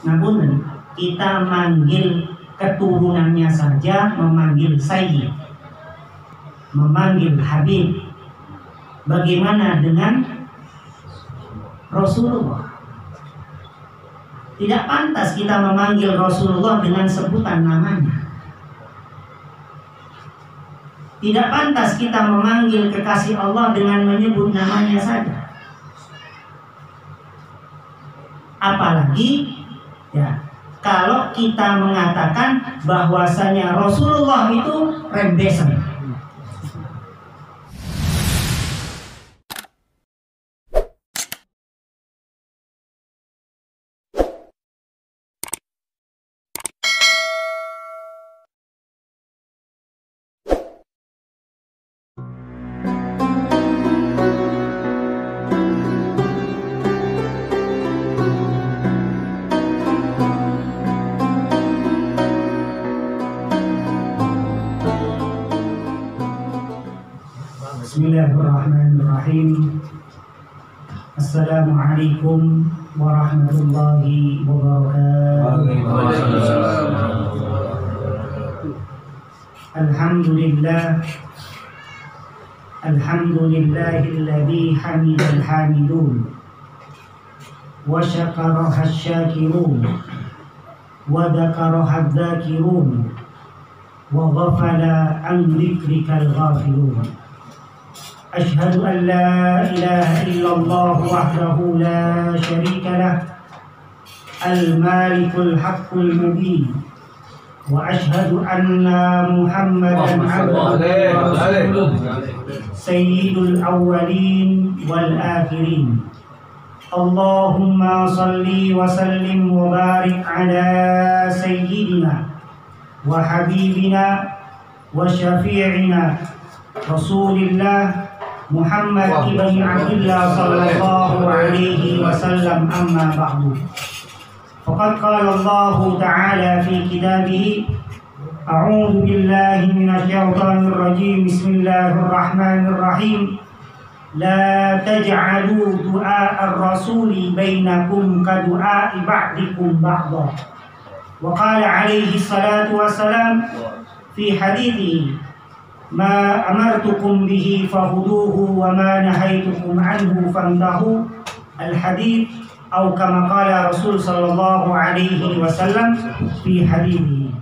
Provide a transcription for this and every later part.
namun kita manggil keturunannya saja memanggil Sayyid, memanggil Habib. Bagaimana dengan Rasulullah? Tidak pantas kita memanggil Rasulullah dengan sebutan namanya. Tidak pantas kita memanggil kekasih Allah dengan menyebut namanya saja. Apalagi ya, kalau kita mengatakan bahwasanya Rasulullah itu rembesan. Bismillahirrahmanirrahim. Assalamualaikum warahmatullahi wabarakatuh. Alhamdulillah, alhamdulillahilladzi hamidal hamidun wa syakaraha syakirun wa dzakaraha dzakirun wa ghafala an dzikrikal ghafilun. Asyhadu an la ilaha illallah wahdahu la syarika lah, al-malikul haqqul mubin, wa asyhadu anna Muhammadan abduhu wa rasuluh, sayyidul awwalin wal akhirin. Allahumma salli wa sallim wa barik ala sayyidina wa habibina wa syafi'ina Rasulillah Muhammad ibn Abdullah sallallahu alaihi wasallam, amma ba'du. Faqad qala Allah ta'ala fi kitabih, a'udzu billahi minasy syaithanir rajim, bismillahirrahmanirrahim, la taj'alu du'a ar-rasuli bainakum ka du'a'i ba'dikum ba'dha. Wa qala alaihi salatu wassalam fi hadithihi, ma amartukum bihi fahuduhu wa ma nahaitukum anhu fantahu, al-hadith, atau kama qala Rasul sallallahu alaihi wasallam fi hadithi.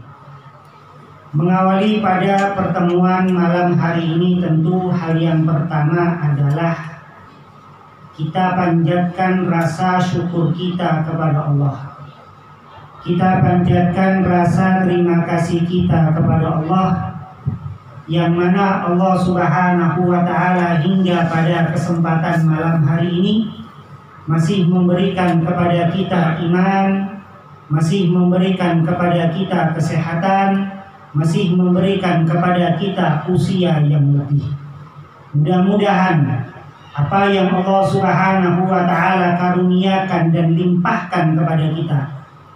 Mengawali pada pertemuan malam hari ini, tentu hal yang pertama adalah kita panjatkan rasa syukur kita kepada Allah. Kita panjatkan rasa terima kasih kita kepada Allah, yang mana Allah Subhanahu wa ta'ala hingga pada kesempatan malam hari ini masih memberikan kepada kita iman, masih memberikan kepada kita kesehatan, masih memberikan kepada kita usia yang lebih. Mudah-mudahan apa yang Allah Subhanahu wa ta'ala karuniakan dan limpahkan kepada kita,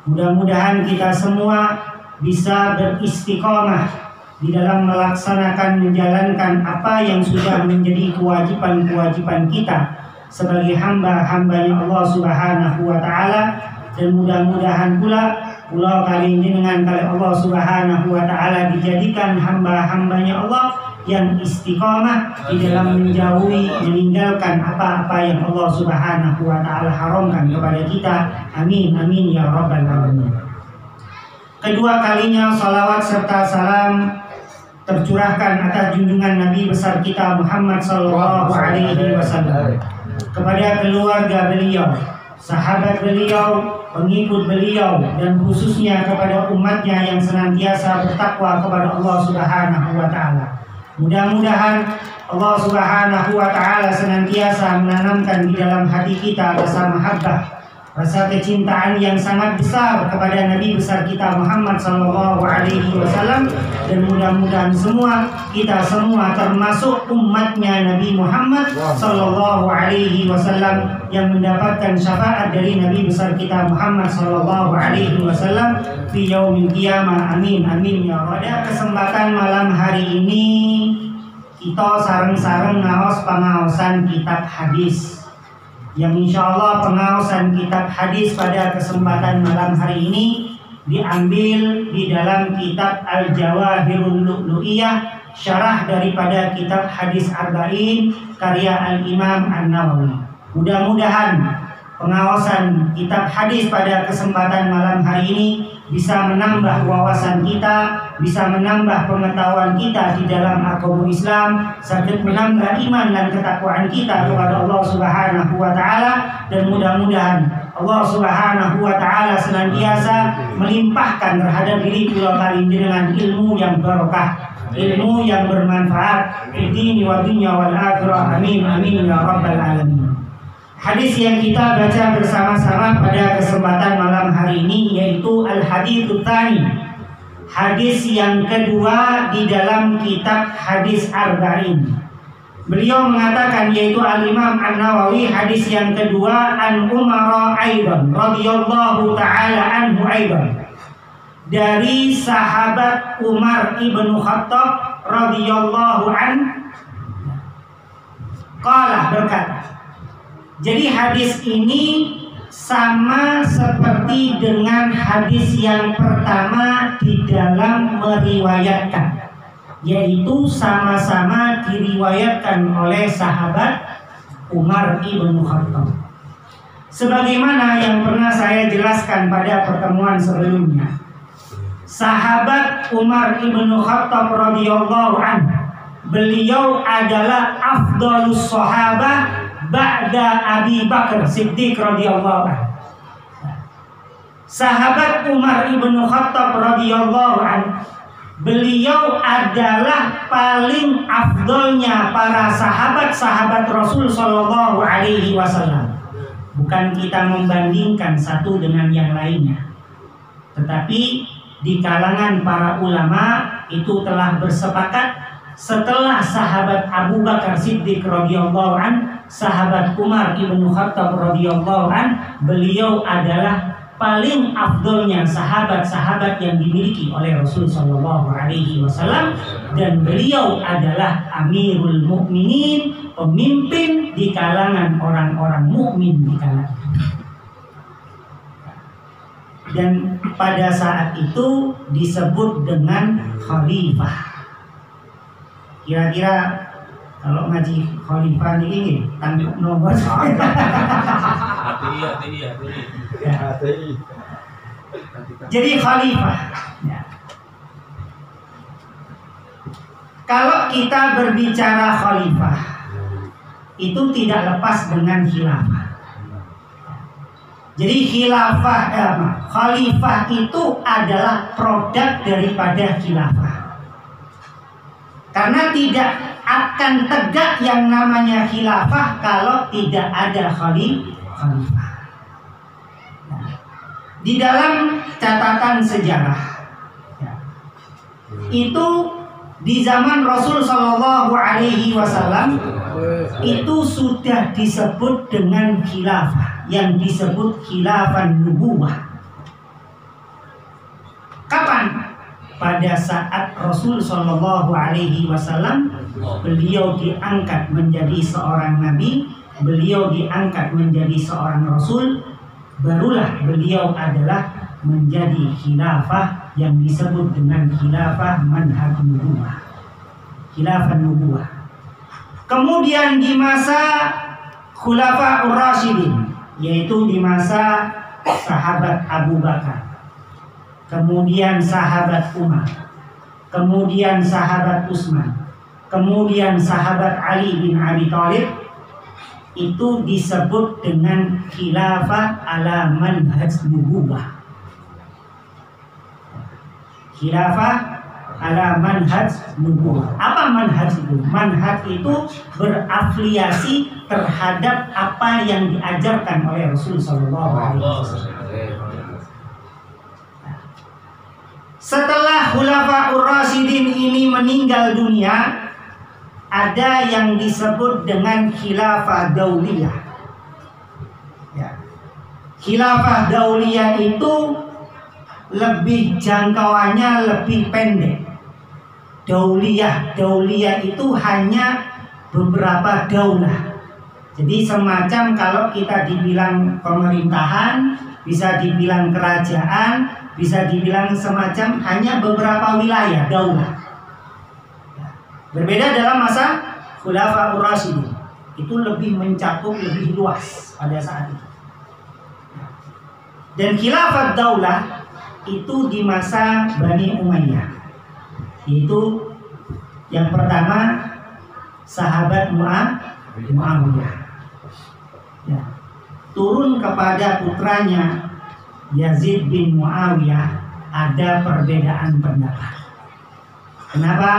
mudah-mudahan kita semua bisa beristiqomah di dalam melaksanakan, menjalankan apa yang sudah menjadi kewajiban-kewajiban kita sebagai hamba-hambanya Allah Subhanahu wa ta'ala. Dan mudah-mudahan pula pulau kali ini dengan kali Allah Subhanahu wa ta'ala dijadikan hamba-hambanya Allah yang istiqamah di dalam menjauhi, meninggalkan apa-apa yang Allah Subhanahu wa ta'ala haramkan kepada kita. Amin, amin ya rabbal alamin. Kedua kalinya salawat serta salam tercurahkan atas junjungan Nabi besar kita Muhammad sallallahu alaihi wasallam, kepada keluarga beliau, sahabat beliau, pengikut beliau, dan khususnya kepada umatnya yang senantiasa bertakwa kepada Allah Subhanahu wa ta'ala. Mudah-mudahan Allah Subhanahu wa ta'ala senantiasa menanamkan di dalam hati kita rasa mahabbah, rasa kecintaan yang sangat besar kepada Nabi besar kita Muhammad sallallahu alaihi wasallam. Dan mudah-mudahan kita semua termasuk umatnya Nabi Muhammad sallallahu alaihi wasallam yang mendapatkan syafaat dari Nabi besar kita Muhammad sallallahu alaihi wasallam fi yaumil qiyamah. Amin, amin ya rabbal. Pada kesempatan malam hari ini kita sareng-sareng ngaos pangaosan kitab hadis. yang insya Allah pengawasan kitab hadis pada kesempatan malam hari ini diambil di dalam kitab Al-Jawahirul Lu'lu'iyah, syarah daripada kitab Hadis Arba'in karya Al-Imam An-Nawawi. Mudah-mudahan pengawasan kitab hadis pada kesempatan malam hari ini bisa menambah wawasan kita, bisa menambah pengetahuan kita di dalam agama Islam, serta menambah iman dan ketakwaan kita kepada Allah Subhanahu wa taala, dan mudah-mudahan Allah Subhanahu wa taala senantiasa melimpahkan terhadap diri kita kali dengan ilmu yang barokah, ilmu yang bermanfaat di dini wa dunya wal akhirah. Amin amin ya rabbal alamin. Hadis yang kita baca bersama-sama pada kesempatan malam hari ini yaitu Al-Hadits Tsani, hadis yang kedua di dalam kitab Hadis Arba'in. Beliau mengatakan, yaitu Al-Imam An-Nawawi, hadis yang kedua, an Umar aidan radhiyallahu taala anhu aidan, dari sahabat Umar ibnu Khattab radhiyallahu an, qala, berkata. Jadi hadis ini sama seperti dengan hadis yang pertama di dalam meriwayatkan, yaitu sama-sama diriwayatkan oleh sahabat Umar ibnu Khattab. Sebagaimana yang pernah saya jelaskan pada pertemuan sebelumnya, sahabat Umar ibnu Khattab radhiyallahu anhu, beliau adalah afdalus sahabah ba'da Abi Bakar Siddiq radhiyallahu anhu. Sahabat Umar ibnu Khattab radhiyallahu anhu, beliau adalah paling afdolnya para sahabat-sahabat Rasul sallallahu alaihi wasallam. Bukan kita membandingkan satu dengan yang lainnya, tetapi di kalangan para ulama itu telah bersepakat, setelah sahabat Abu Bakar Siddiq radhiyallahu anhu, sahabat Umar ibnu Khattab radhiyallahu anhu, beliau adalah paling afdolnya sahabat-sahabat yang dimiliki oleh Rasul sallallahu alaihi wasallam, dan beliau adalah Amirul Mukminin, pemimpin di kalangan orang-orang mukmin di kalangan. Dan pada saat itu disebut dengan khalifah. Kira-kira kalau ngaji khalifah ini tangkap nomor. Jadi khalifah. Ya. Kalau kita berbicara khalifah, itu tidak lepas dengan khilafah. Jadi khalifah itu adalah produk daripada khilafah. Karena tidak akan tegak yang namanya khilafah kalau tidak ada khalifah. Di dalam catatan sejarah, itu di zaman Rasul Shallallahu Alaihi Wasallam itu sudah disebut dengan khilafah, yang disebut khilafah nubuwah. Kapan? Pada saat Rasul Shallallahu Alaihi Wasallam beliau diangkat menjadi seorang nabi, beliau diangkat menjadi seorang rasul, barulah beliau adalah menjadi khilafah yang disebut dengan khilafah manhaj nubuwah, khilafah nubuwah. Kemudian di masa Khulafaur Rasyidin, yaitu di masa sahabat Abu Bakar, kemudian sahabat Umar, kemudian sahabat Utsman, kemudian sahabat Ali bin Abi Thalib, itu disebut dengan khilafah ala manhaj nubuwah. Khilafah ala manhaj nubuwah. Apa manhaj itu? Manhaj itu berafiliasi terhadap apa yang diajarkan oleh Rasul sallallahu alaihi wasallam. Setelah Khulafaur Rasyidin ini meninggal dunia, ada yang disebut dengan khilafah dauliyah. Ya. Khilafah dauliyah itu lebih jangkauannya lebih pendek. Dauliyah itu hanya beberapa daulah. Jadi semacam kalau kita dibilang pemerintahan, bisa dibilang kerajaan, bisa dibilang semacam hanya beberapa wilayah daulah. Berbeda dalam masa Khulafaur Rasyidin, itu lebih mencakup lebih luas pada saat itu. Dan khilafat daulah itu di masa Bani Umayyah, yaitu yang pertama sahabat Muawiyah. Ya. Turun kepada putranya Yazid bin Muawiyah ada perbedaan pendapat. Kenapa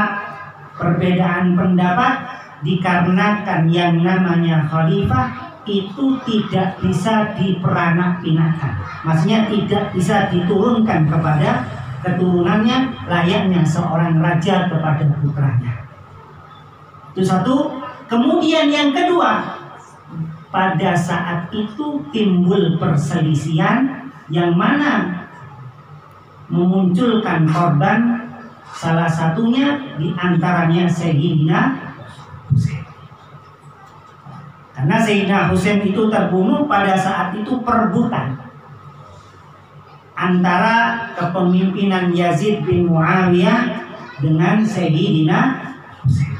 perbedaan pendapat? Dikarenakan yang namanya khalifah itu tidak bisa diperanak-pinakkan. Maksudnya tidak bisa diturunkan kepada keturunannya layaknya seorang raja kepada putranya. Itu satu. Kemudian yang kedua, pada saat itu timbul perselisihan yang mana memunculkan korban, salah satunya diantaranya Sayyidina Husain. Karena Sayyidina Husain itu terbunuh pada saat itu perebutan antara kepemimpinan Yazid bin Muawiyah dengan Sayyidina Husain.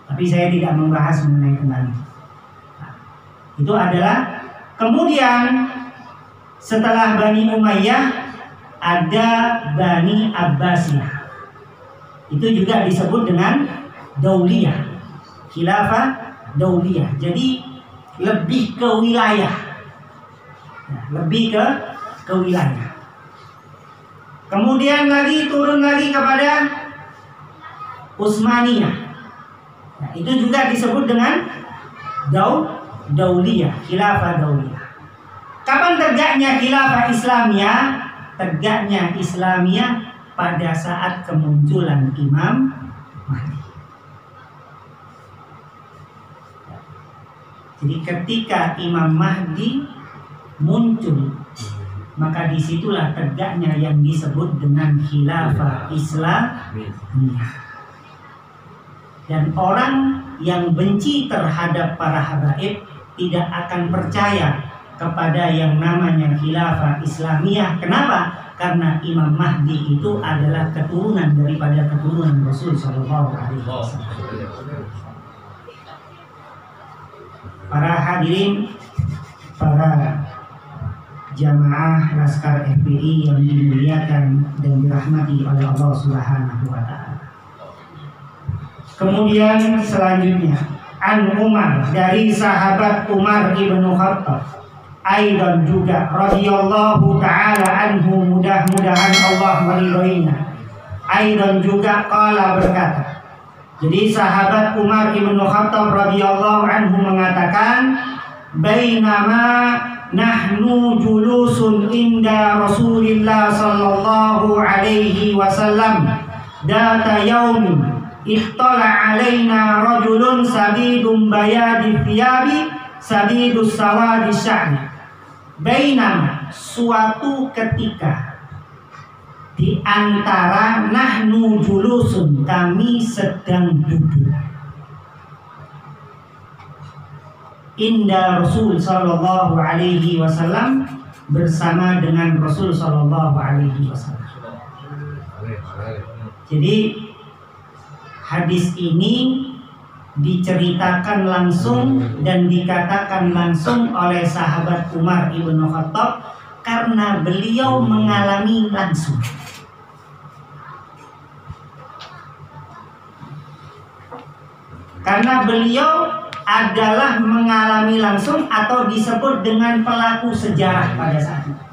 Tapi saya tidak membahas mengenai kembali. Itu adalah kemudian setelah Bani Umayyah ada Bani Abbasiyah. Itu juga disebut dengan Dauliyah, khilafah Dauliyah. Jadi lebih ke wilayah, lebih ke wilayah. Kemudian lagi turun lagi kepada Utsmaniyah. Nah, itu juga disebut dengan Dauliyah, khilafah Dauliyah. Kapan tegaknya khilafah Islamiyah? Tegaknya Islamiyah pada saat kemunculan Imam Mahdi. Jadi ketika Imam Mahdi muncul, maka disitulah tegaknya yang disebut dengan khilafah Islamiyah. Dan orang yang benci terhadap para habaib tidak akan percaya kepada yang namanya khilafah Islamiyah. Kenapa? Karena Imam Mahdi itu adalah keturunan daripada keturunan Rasul Shallallahu Alaihi Wasallam. Para hadirin, para jamaah Laskar FPI yang dimuliakan dan dirahmati oleh Allah Subhanahu wa Ta'ala. Kemudian selanjutnya An Umar, dari sahabat Umar ibnu Khattab, aidan juga radhiyallahu taala anhu, mudah-mudahan Allah meridhoinya. Aidan juga qala, berkata. Jadi sahabat Umar ibnu Khattab radhiyallahu anhu mengatakan, bainama nahnu julusun inda Rasulillah sallallahu alaihi wasallam data yaumin ikhtala alaina rajulun sadidun bayadi thiyabi sadidus sawadi sya'ni. Bainama, suatu ketika, di antara nahnu julusun, kami sedang duduk, inda Rasul sallallahu alaihi wasallam, bersama dengan Rasul sallallahu alaihi wasallam. Jadi hadis ini diceritakan langsung dan dikatakan langsung oleh sahabat Umar ibnu Khattab karena beliau mengalami langsung. Karena beliau adalah mengalami langsung atau disebut dengan pelaku sejarah pada saat itu.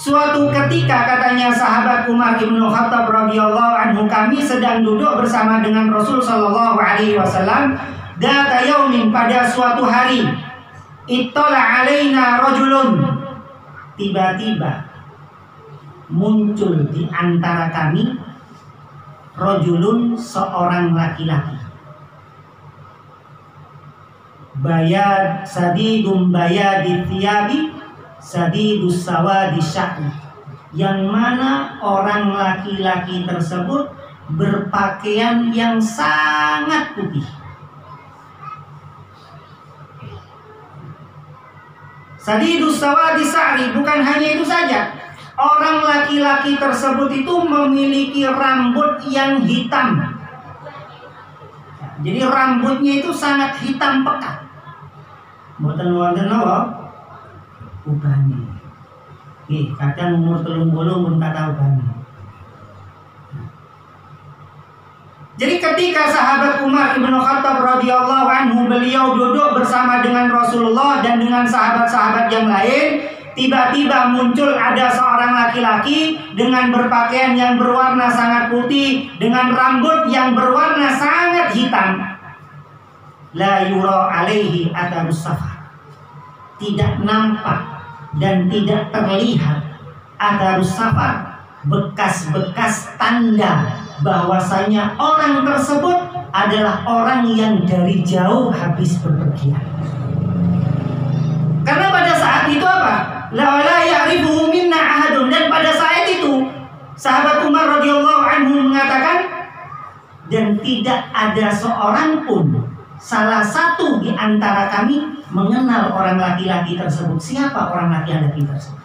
Suatu ketika, katanya sahabat Umar ibnu Khattab radhiyallahu anhu, kami sedang duduk bersama dengan Rasul sallallahu alaihi wasallam. Data yaumin, pada suatu hari, ittala alaina rajulun, tiba-tiba muncul di antara kami rajulun, seorang laki-laki, bayad sadidum bayadi thiyabi sadidus sawadi sya'ni, yang mana orang laki-laki tersebut berpakaian yang sangat putih, Sadidus sawadi sa'ri, bukan hanya itu saja. Orang laki-laki tersebut itu memiliki rambut yang hitam. Jadi rambutnya itu sangat hitam pekat. Mboten wonten napa? Ubane. Kadang umur 30 pun kata ubane. Jadi ketika sahabat Umar ibn Khattab radhiyallahu anhu, beliau duduk bersama dengan Rasulullah dan dengan sahabat-sahabat yang lain, tiba-tiba muncul ada seorang laki-laki dengan berpakaian yang berwarna sangat putih, dengan rambut yang berwarna sangat hitam. La yura alaihi atharus safar. Tidak nampak dan tidak terlihat atharus safar, bekas-bekas tanda bahwasanya orang tersebut adalah orang yang dari jauh habis berpergian. Karena pada saat itu apa? La ya'rifuhu minna ahadun. Dan pada saat itu sahabat Umar radhiyallahu anhu mengatakan, dan tidak ada seorang pun, salah satu di antara kami mengenal orang laki-laki tersebut. Siapa orang laki-laki tersebut?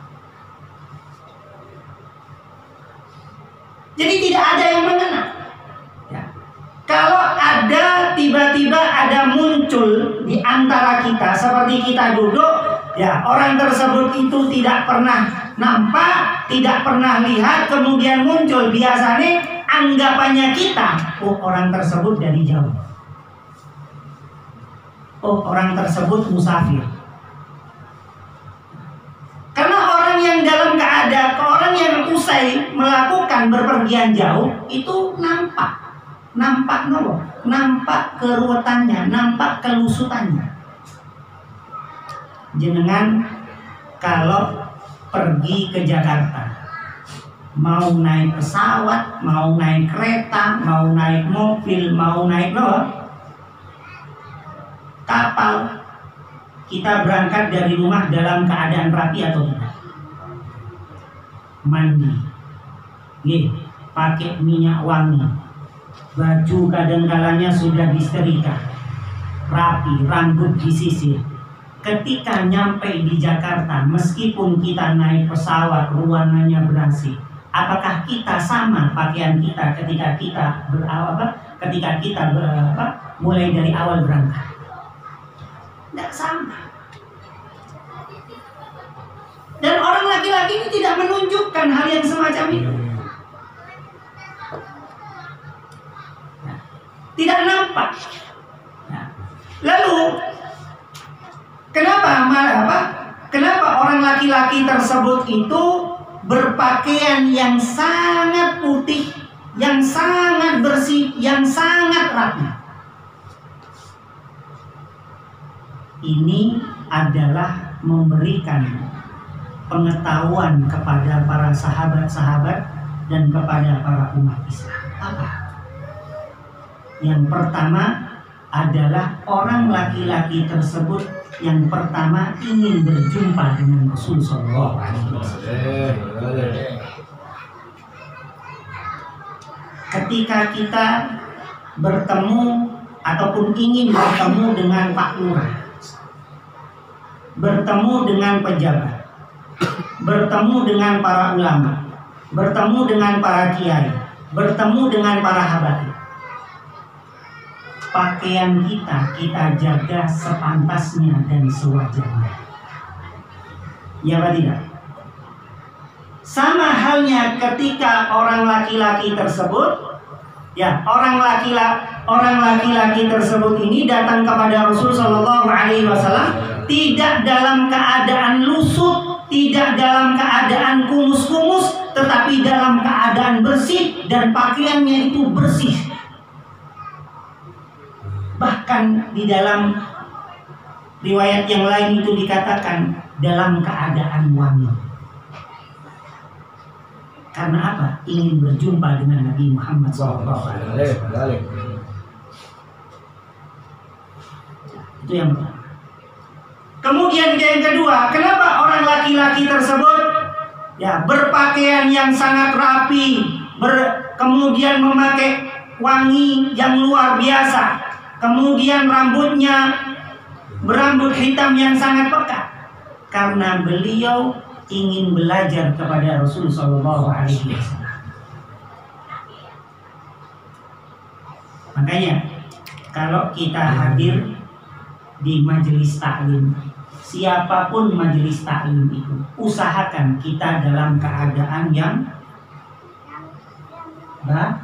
Jadi tidak ada yang mengenal. Ya. Kalau ada tiba-tiba ada muncul di antara kita, seperti kita duduk, ya orang tersebut itu tidak pernah nampak, tidak pernah lihat, kemudian muncul, biasanya anggapannya kita, oh orang tersebut dari jauh, oh orang tersebut musafir. Karena orang yang dalam keadaan, orang yang usai melakukan berpergian jauh itu nampak nopo, nampak keruwetannya, nampak kelusutannya. Jenengan kalau pergi ke Jakarta, mau naik pesawat, mau naik kereta, mau naik mobil, mau naik kapal, kita berangkat dari rumah dalam keadaan rapi atau tidak? Mandi, pakai minyak wangi, baju kadang-kalanya sudah disetrika, rapi, rambut disisir. Ketika nyampe di Jakarta, meskipun kita naik pesawat, ruangannya bersih, apakah kita sama pakaian kita ketika kita mulai dari awal berangkat? Tidak sama. Dan orang laki-laki ini tidak menunjukkan hal yang semacam itu. Tidak nampak. Lalu kenapa orang laki-laki tersebut itu berpakaian yang sangat putih, yang sangat bersih, yang sangat rapi? Ini adalah memberikan pengetahuan kepada para sahabat-sahabat dan kepada para umat Islam. Apa? Yang pertama adalah orang laki-laki tersebut yang pertama ingin berjumpa dengan Rasul sallallahu alaihi wasallam. Ketika kita bertemu ataupun ingin bertemu dengan Pak Lurah, bertemu dengan pejabat, bertemu dengan para ulama, bertemu dengan para kiai, bertemu dengan para habaib, pakaian kita jaga sepantasnya dan sewajarnya. Ya apa tidak? Sama halnya ketika orang laki-laki tersebut, ya orang laki-laki tersebut ini datang kepada Rasul sallallahu alaihi wasallam tidak dalam keadaan lusut, tidak dalam keadaan kumus-kumus, tetapi dalam keadaan bersih dan pakaiannya itu bersih. Bahkan di dalam riwayat yang lain itu dikatakan dalam keadaan wangi. Karena apa? Ingin berjumpa dengan Nabi Muhammad SAW. Itu yang pertama. Kemudian yang kedua, kenapa orang laki-laki tersebut berpakaian yang sangat rapi, kemudian memakai wangi yang luar biasa, kemudian rambutnya berambut hitam yang sangat pekat? karena beliau ingin belajar kepada Rasul Shallallahu Alaihi Wasallam. Makanya kalau kita hadir di majelis taklim, siapapun majelis taklim itu, usahakan kita dalam keadaan yang baik.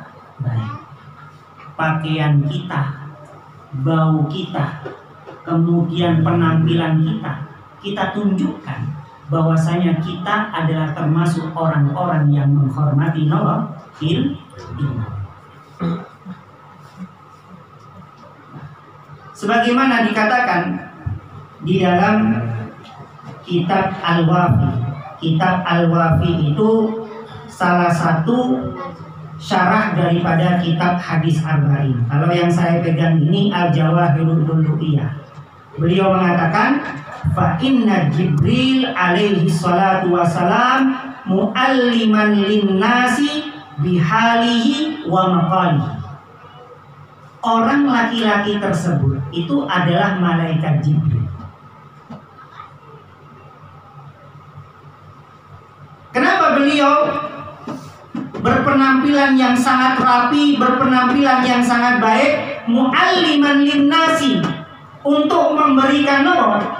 Pakaian kita, bau kita, kemudian penampilan kita tunjukkan bahwasanya kita adalah termasuk orang-orang yang menghormati ilmu. Sebagaimana dikatakan di dalam kitab Al-Wafi. Kitab Al-Wafi itu salah satu syarah daripada kitab Hadis Arba'in. Kalau yang saya pegang ini Al-Jawahirul Lu'lu'iyah. Beliau mengatakan, fa inna Jibril alaihi salatu wassalam mualliman linnasi bihalihi wa maqalihi. Orang laki-laki tersebut itu adalah malaikat Jibril. Kenapa beliau berpenampilan yang sangat rapi, berpenampilan yang sangat baik, mualliman linnasi, untuk memberikan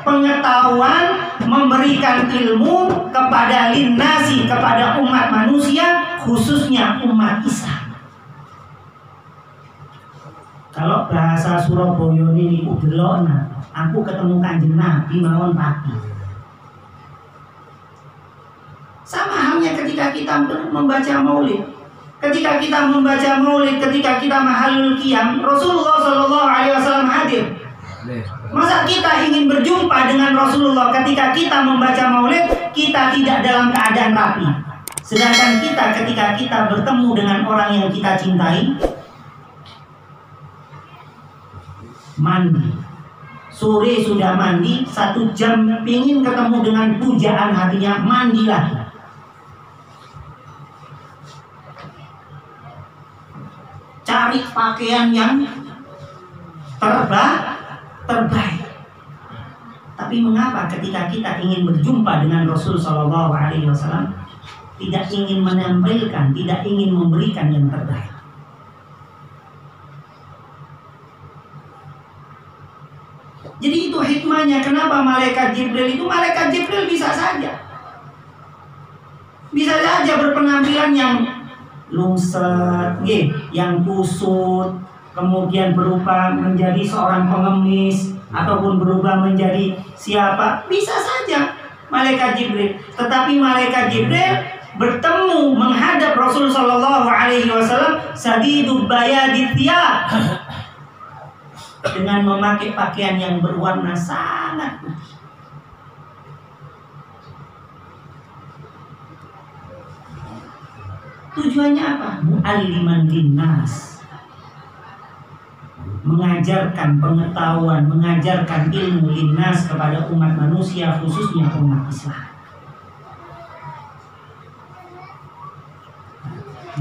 pengetahuan, memberikan ilmu kepada linnasi, kepada umat manusia, khususnya umat Islam. Kalau bahasa Surabaya ini delokna, aku ketemu Kanjeng Nabi mawon pati. Sama halnya ketika kita membaca maulid. Ketika kita membaca maulid, ketika kita mahalul qiyam, Rasulullah Shallallahu Alaihi Wasallam hadir. Masa kita ingin berjumpa dengan Rasulullah ketika kita membaca maulid, kita tidak dalam keadaan rapi. Sedangkan kita ketika kita bertemu dengan orang yang kita cintai, mandi, sore sudah mandi, 1 jam ingin ketemu dengan pujaan hatinya, mandi lagi. Cari pakaian yang terbaik. Tapi mengapa ketika kita ingin berjumpa dengan Rasul Shallallahu Alaihi Wasallam tidak ingin menampilkan, tidak ingin memberikan yang terbaik? Jadi itu hikmahnya kenapa malaikat Jibril bisa saja berpenampilan yang lungset, yang kusut, kemudian berubah menjadi seorang pengemis ataupun berubah menjadi siapa, bisa saja malaikat Jibril. Tetapi malaikat Jibril bertemu menghadap Rasul Shallallahu Alaihi Wasallam sadidul bayadit thiyab, dengan memakai pakaian yang berwarna sangat putih. Tujuannya apa? Mu'alliman linnas, mengajarkan pengetahuan, mengajarkan ilmu linnas kepada umat manusia, khususnya umat Islam.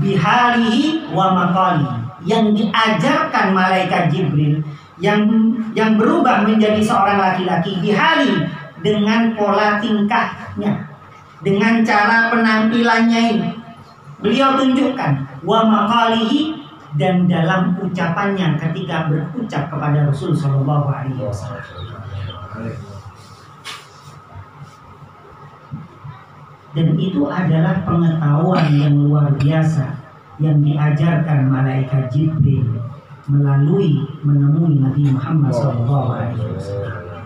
Bihalihi wa maqalihi, yang diajarkan malaikat Jibril yang berubah menjadi seorang laki-laki, bihali, dengan pola tingkahnya, dengan cara penampilannya ini beliau tunjukkan, wa maqalihi, dan dalam ucapannya ketika berucap kepada Rasul Shallallahu Alaihi Wasallam. Dan itu adalah pengetahuan yang luar biasa yang diajarkan malaikat Jibril melalui menemui Nabi Muhammad Shallallahu Alaihi Wasallam.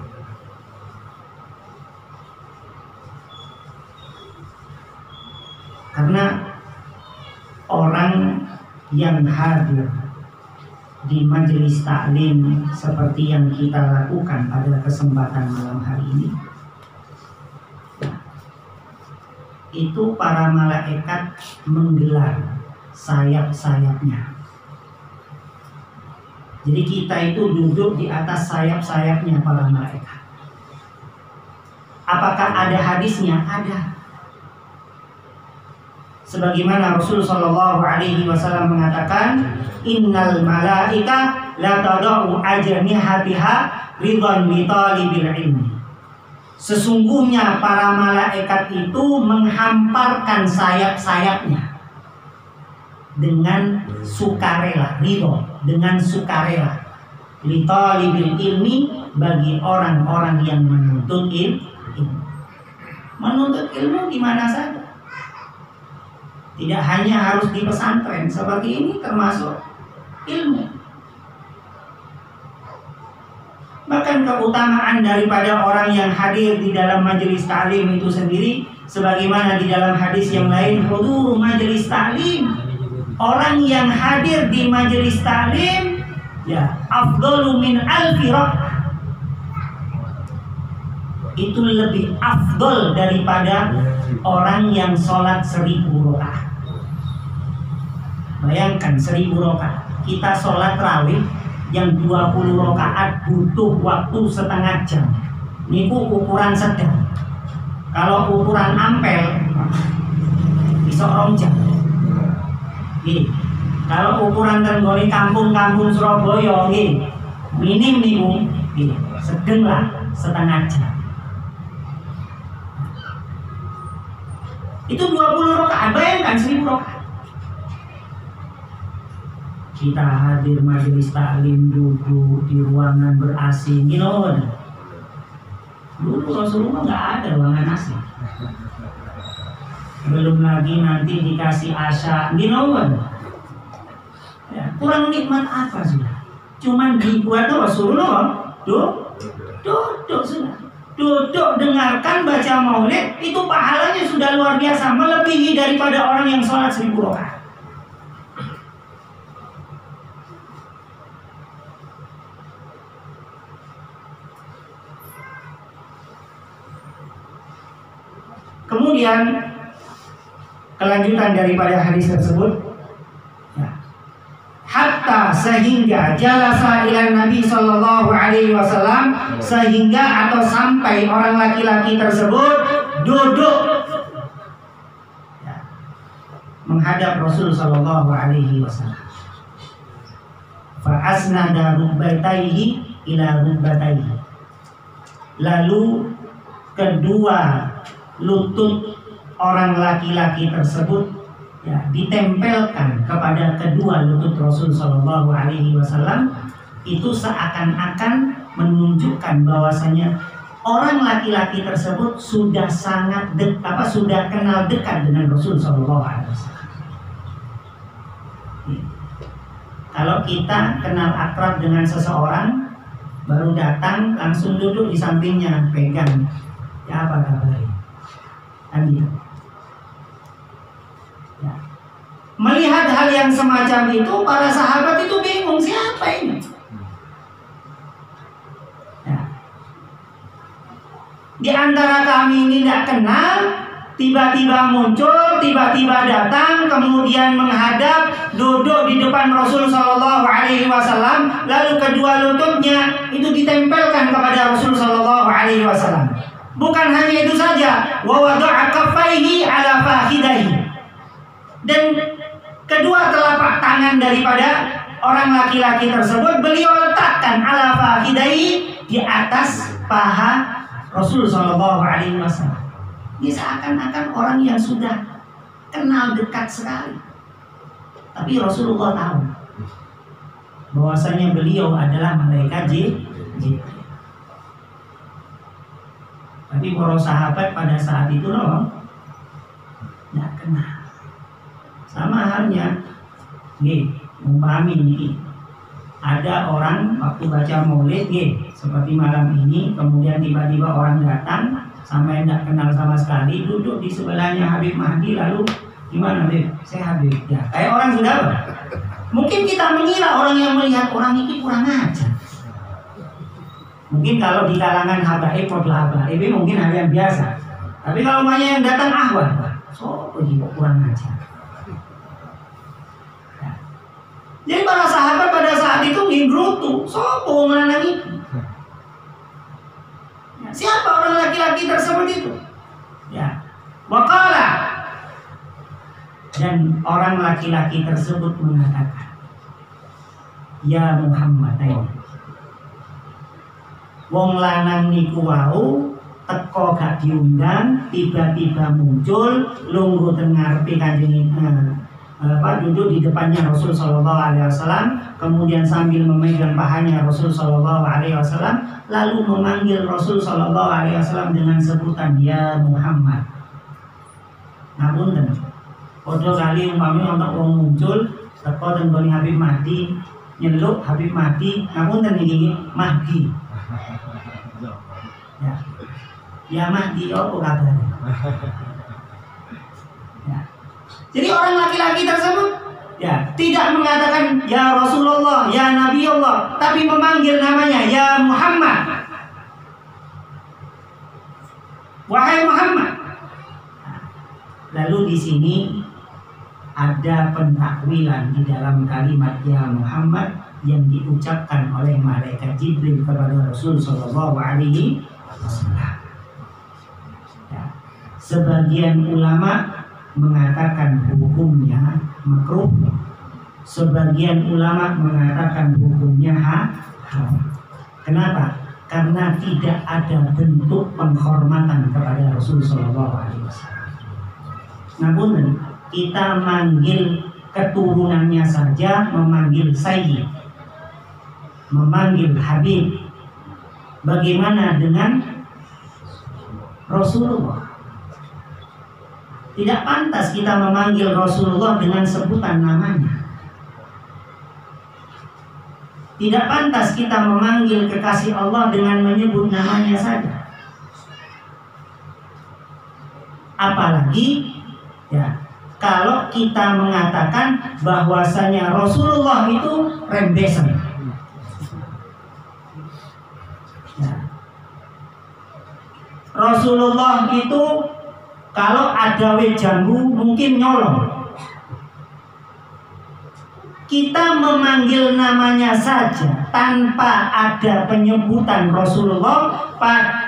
Karena orang yang hadir di majelis taklim seperti yang kita lakukan pada kesempatan malam hari ini, itu para malaikat menggelar sayap-sayapnya. Jadi kita itu duduk di atas sayap-sayapnya para malaikat. Apakah ada hadisnya? Ada. Sebagaimana Rasul Shallallahu Alaihi Wasallam mengatakan, innal malaika la tadau ajnihatiha ridwan li talibil ilmi. Sesungguhnya para malaikat itu menghamparkan sayap-sayapnya dengan sukarela, ridho, dengan sukarela. Li talibil ilmi, bagi orang-orang yang menuntut ilmu. Menuntut ilmu di mana saja. Tidak hanya harus di pesantren, seperti ini termasuk ilmu. Bahkan keutamaan daripada orang yang hadir di dalam majelis ta'lim itu sendiri, sebagaimana di dalam hadis yang lain, hudur majelis ta'lim, orang yang hadir di majelis ta'lim, ya, afdalu min alfi rakaat, itu lebih afdol daripada orang yang sholat 1000 rakaat. Bayangkan 1000 rakaat, kita sholat rawih yang 20 rakaat butuh waktu setengah jam. Niku ukuran sedang. Kalau ukuran ampel bisa 2 jam. Gini, kalau ukuran tenggoni kampung-kampung Surabaya, gini, minim niku, gini, sedang lah setengah jam. Itu 20 rakaat, bayangkan 1000 rakaat. Kita hadir majelis taklim, duduk di ruangan ber-AC, gino. Dulu Rasulullah nggak ada ruangan AC. Belum lagi nanti dikasih asya, gino. Ya, kurang nikmat apa sudah? Cuman dibuat Rasulullah, duduk sudah. Duduk dengarkan baca maulid, itu pahalanya sudah luar biasa, melebihi daripada orang yang sholat 1000 rakaat. Kemudian kelanjutan daripada hadis tersebut, ya. Hatta sehingga jalasa ila Nabi sallallahu alaihi wasallam, sehingga atau sampai orang laki-laki tersebut duduk, ya, menghadap Rasul sallallahu alaihi wasallam. Fa asnada rukbataihi ila rukbataihi. Lalu kedua lutut orang laki-laki tersebut, ya, ditempelkan kepada kedua lutut Rasul Shallallahu Alaihi Wasallam. Itu seakan-akan menunjukkan bahwasanya orang laki-laki tersebut sudah sangat sudah kenal dekat dengan Rasul Shallallahu Alaihi Wasallam. Kalau kita kenal akrab dengan seseorang, baru datang langsung duduk di sampingnya, pegang, ya apa kabarnya? Kan gitu. Ya. Melihat hal yang semacam itu, para sahabat itu bingung, siapa ini? Ya. Di antara kami ini tidak kenal, tiba-tiba muncul, tiba-tiba datang, kemudian menghadap, duduk di depan Rasul Shallallahu Alaihi Wasallam, lalu kedua lututnya itu ditempelkan kepada Rasul Shallallahu Alaihi Wasallam. Bukan hanya itu saja, wa wada'a kaffaihi ala fakhidaihi, dan kedua telapak tangan daripada orang laki-laki tersebut beliau letakkan ala fakhidaihi, di atas paha Rasul sallallahu alaihi wasallam. Ini seakan-akan orang yang sudah kenal dekat sekali. Tapi Rasulullah tahu bahwasanya beliau adalah malaikat Jibril. Tapi para sahabat pada saat itu tidak kenal. Sama halnya, umpami ini, ada orang waktu baca maulid, seperti malam ini, kemudian tiba-tiba orang datang, sampai tidak kenal sama sekali, duduk di sebelahnya Habib Mahdi, lalu gimana Habib? Saya Habib. Ya, kayak orang sudah apa? Mungkin kita mengira orang yang melihat orang ini kurang ajar. Mungkin kalau di kalangan habaib mungkin hal yang biasa. Tapi kalau banyak yang datang so kurang ajar. Ya. Jadi para sahabat pada saat itu ngingrutu, sopo ngelanang itu. Ya, siapa orang laki-laki tersebut itu? Ya, waqala, dan orang laki-laki tersebut mengatakan, ya Muhammad, wong lanang niku wau teko gak diundang, tiba-tiba muncul lungguh tengah Kanjeng duduk di depannya Rasul Shallallahu Alaihi Wasallam, kemudian sambil memegang pahanya Rasul Shallallahu Alaihi Wasallam, lalu memanggil Rasul Shallallahu Alaihi Wasallam dengan sebutan ya Muhammad. Namun podo kali umpamanya untuk orang muncul teko tenggoni Habib Mahdi, nyeluk Habib Mahdi, namun ini Mahdi. Ya Mahdi, apa kabarnya? Ya. Jadi orang laki-laki tersebut ya tidak mengatakan ya Rasulullah, ya Nabi Allah, tapi memanggil namanya ya Muhammad. Wahai Muhammad. Lalu di sini ada pentakwilan di dalam kalimat ya Muhammad yang diucapkan oleh malaikat Jibril kepada Rasul Shallallahu Alaihi Wasallam. Ya. Sebagian ulama mengatakan hukumnya makruh, sebagian ulama mengatakan hukumnya haram. Kenapa? Karena tidak ada bentuk penghormatan kepada Rasul Shallallahu Alaihi Wasallam. Namun kita manggil keturunannya saja, memanggil Sayyid, memanggil Habib. Bagaimana dengan Rasulullah? Tidak pantas kita memanggil Rasulullah dengan sebutan namanya. Tidak pantas kita memanggil kekasih Allah dengan menyebut namanya saja. Apalagi ya, kalau kita mengatakan bahwasanya Rasulullah itu rembesan. Ya. Rasulullah itu kalau ada jambu mungkin nyolong. Kita memanggil namanya saja tanpa ada penyebutan Rasulullah,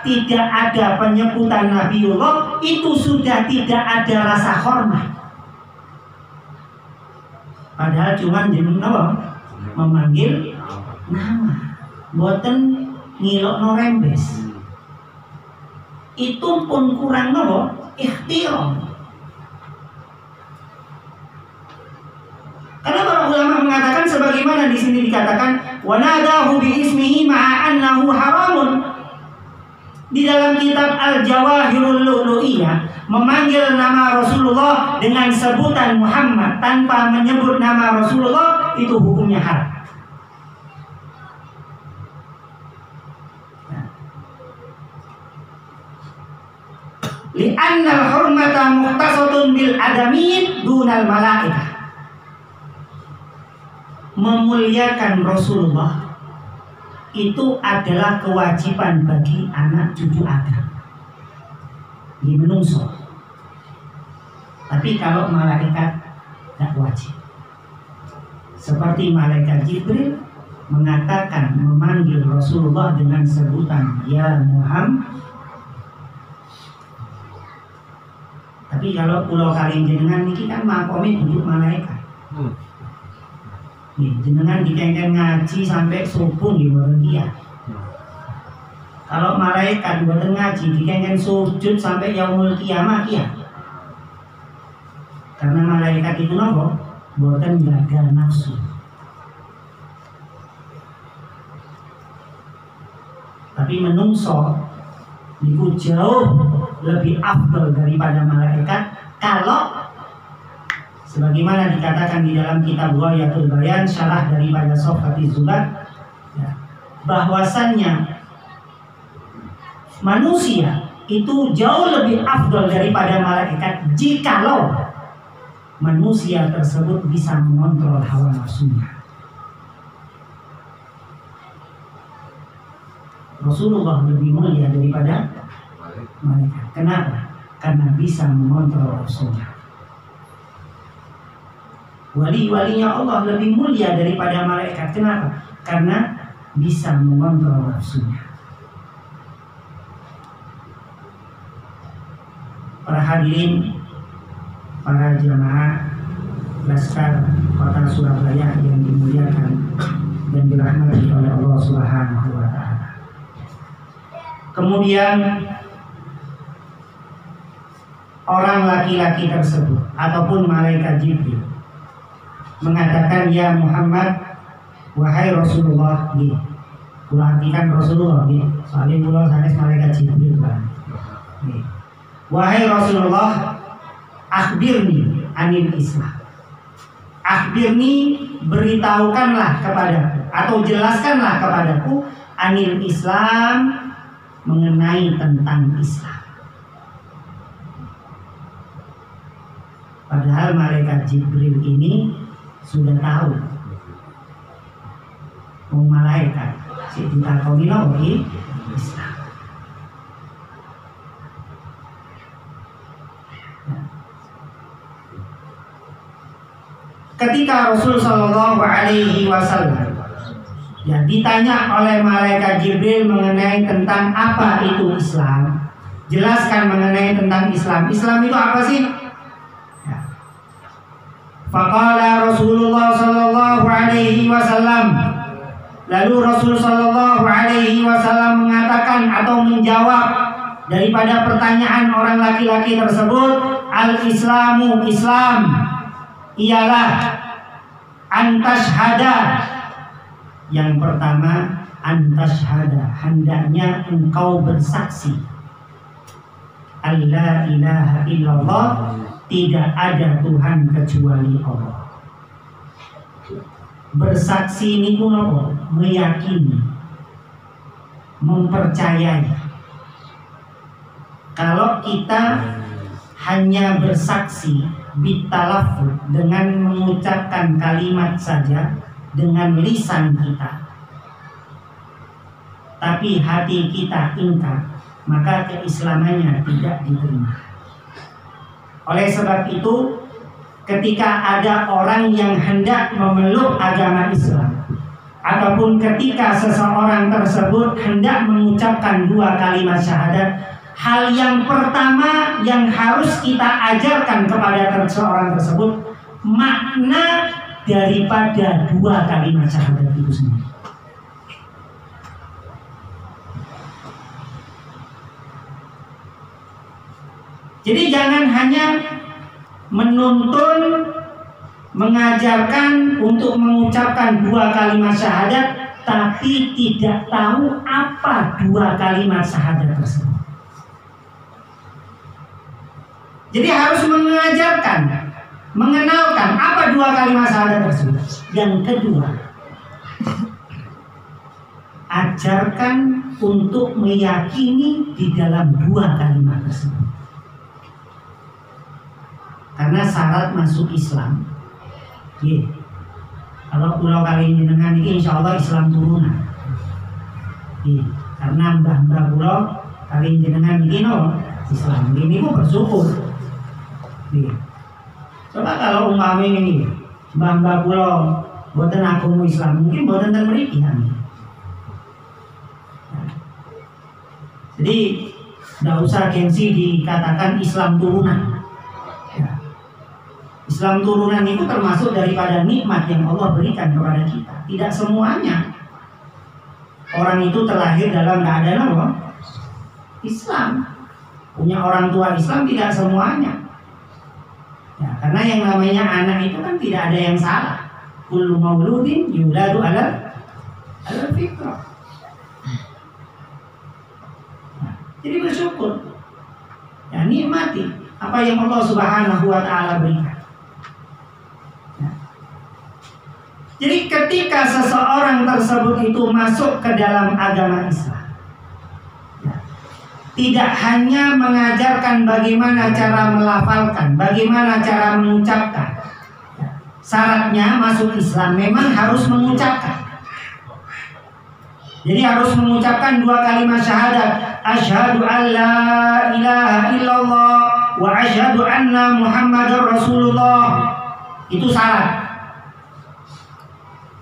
tidak ada penyebutan Nabiullah, itu sudah tidak ada rasa hormat. Padahal cuma memanggil nama, boten ngilokno rembes. Itu pun kurang ikhtiram. Karena para ulama mengatakan sebagaimana di sini dikatakan wanadahu bi ismihi ma'a annahu haramun. Di dalam kitab Al-Jawahirul Lu'lu'iyah memanggil nama Rasulullah dengan sebutan Muhammad tanpa menyebut nama Rasulullah itu hukumnya haram. Li'anna al-hurmata mukhtasatun bil adamin dunal malaikah. Memuliakan Rasulullah itu adalah kewajiban bagi anak cucu Adam di menungso. Tapi kalau malaikat tidak wajib. Seperti malaikat Jibril mengatakan memanggil Rasulullah dengan sebutan ya Muhammad. Tapi kalau pulau Kaling jenengan ini kan makomnya duduk malaikat. Nih, jenengan dikengken ngaji sampai subuh di dia. Kalau malaikat buatan ngaji dikengken sujud sampai yaumul kiamah ya. Karena malaikat itu nopo buatan jaga nafsu. Tapi menungso itu jauh lebih afdal daripada malaikat kalau sebagaimana dikatakan di dalam kitab Ghayatul Bayan syarah daripada Shafati Zubat ya, bahwasannya manusia itu jauh lebih afdal daripada malaikat jikalau manusia tersebut bisa mengontrol hawa nafsunya. Rasulullah lebih mulia daripada malaikat. Kenapa? Karena bisa mengontrol nafsunya. Wali-walinya Allah lebih mulia daripada malaikat. Kenapa? Karena bisa mengontrol nafsunya. Para hadirin, para jamaah Laskar Kota Surabaya yang dimuliakan dan dirahmati oleh Allah Subhanahu wa Ta'ala. Kemudian orang laki-laki tersebut ataupun malaikat Jibril mengatakan, ya Muhammad, wahai Rasulullah, gitu. Artikan Rasulullah, gitu. Soalnya pulau sanes malaikat Jibril, kan. Gitu. Wahai Rasulullah, akhbirni anil Islam. Akhbirni, beritahukanlah kepadaku atau jelaskanlah kepadaku anil Islam, mengenai tentang Islam. Padahal malaikat Jibril ini sudah tahu. Malaikat si ditakoni lagi Islam. Ketika Rasul Shallallahu Alaihi Wasallam ditanya oleh malaikat Jibril mengenai tentang apa itu Islam, jelaskan mengenai tentang Islam. Islam itu apa sih? Faqala Rasulullah Shallallahu Alaihi Wasallam. Lalu Rasul Shallallahu Alaihi Wasallam mengatakan atau menjawab daripada pertanyaan orang laki-laki tersebut, al-Islamu, Islam ialah antashhada. Yang pertama, antashhada, hendaknya engkau bersaksi alla ilaha illallah, tidak ada Tuhan kecuali Allah. Bersaksi ini pun apa? Meyakini, mempercayai. Kalau kita hanya bersaksi bitalaffuz, dengan mengucapkan kalimat saja dengan lisan kita, tapi hati kita ingkar, maka keislamannya tidak diterima. Oleh sebab itu, ketika ada orang yang hendak memeluk agama Islam, ataupun ketika seseorang tersebut hendak mengucapkan dua kalimat syahadat, hal yang pertama yang harus kita ajarkan kepada seseorang tersebut makna daripada dua kalimat syahadat itu sendiri. Jadi jangan hanya menuntun, mengajarkan untuk mengucapkan dua kalimat syahadat, tapi tidak tahu apa dua kalimat syahadat tersebut. Jadi harus mengajarkan, mengenalkan apa dua kalimat syahadat tersebut. Yang kedua, ajarkan untuk meyakini di dalam dua kalimat tersebut. Karena syarat masuk Islam, kalau pulau kali jenengan ini insya Allah Islam turunan. Karena mbah-mbah pulau kali jenengan ini Islam ini pun bersyukur. Coba kalau umpamanya ini mbah-mbah pulau buatan agama Islam, mungkin buatan termeriki kan. Jadi tidak usah gengsi dikatakan Islam turunan. Islam turunan itu termasuk daripada nikmat yang Allah berikan kepada kita. Tidak semuanya orang itu terlahir dalam keadaan apa? Islam. Punya orang tua Islam, tidak semuanya. Ya, karena yang namanya anak itu kan tidak ada yang salah. Kullu mauludin yuladu ala fitrah. Nah, jadi bersyukur. Ya, nikmati apa yang Allah Subhanahu wa taala berikan. Jadi ketika seseorang tersebut itu masuk ke dalam agama Islam, tidak hanya mengajarkan bagaimana cara melafalkan, bagaimana cara mengucapkan. Syaratnya masuk Islam memang harus mengucapkan. Jadi harus mengucapkan dua kalimat syahadat, asyhadu an la ilaha illallah wa asyhadu anna Muhammadar Rasulullah. Itu syarat.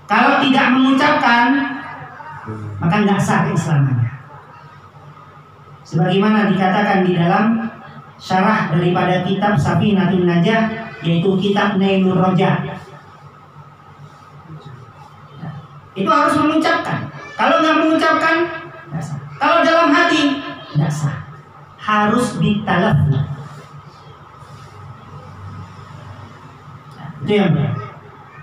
Kalau tidak mengucapkan, maka nggak sah keislamannya. Sebagaimana dikatakan di dalam syarah daripada kitab Safinatun Najah, yaitu kitab Nailur Roja. Itu harus mengucapkan. Kalau nggak mengucapkan, nggak sah. Kalau dalam hati, nggak sah. Harus bitalaffuz. Itu yang pertama.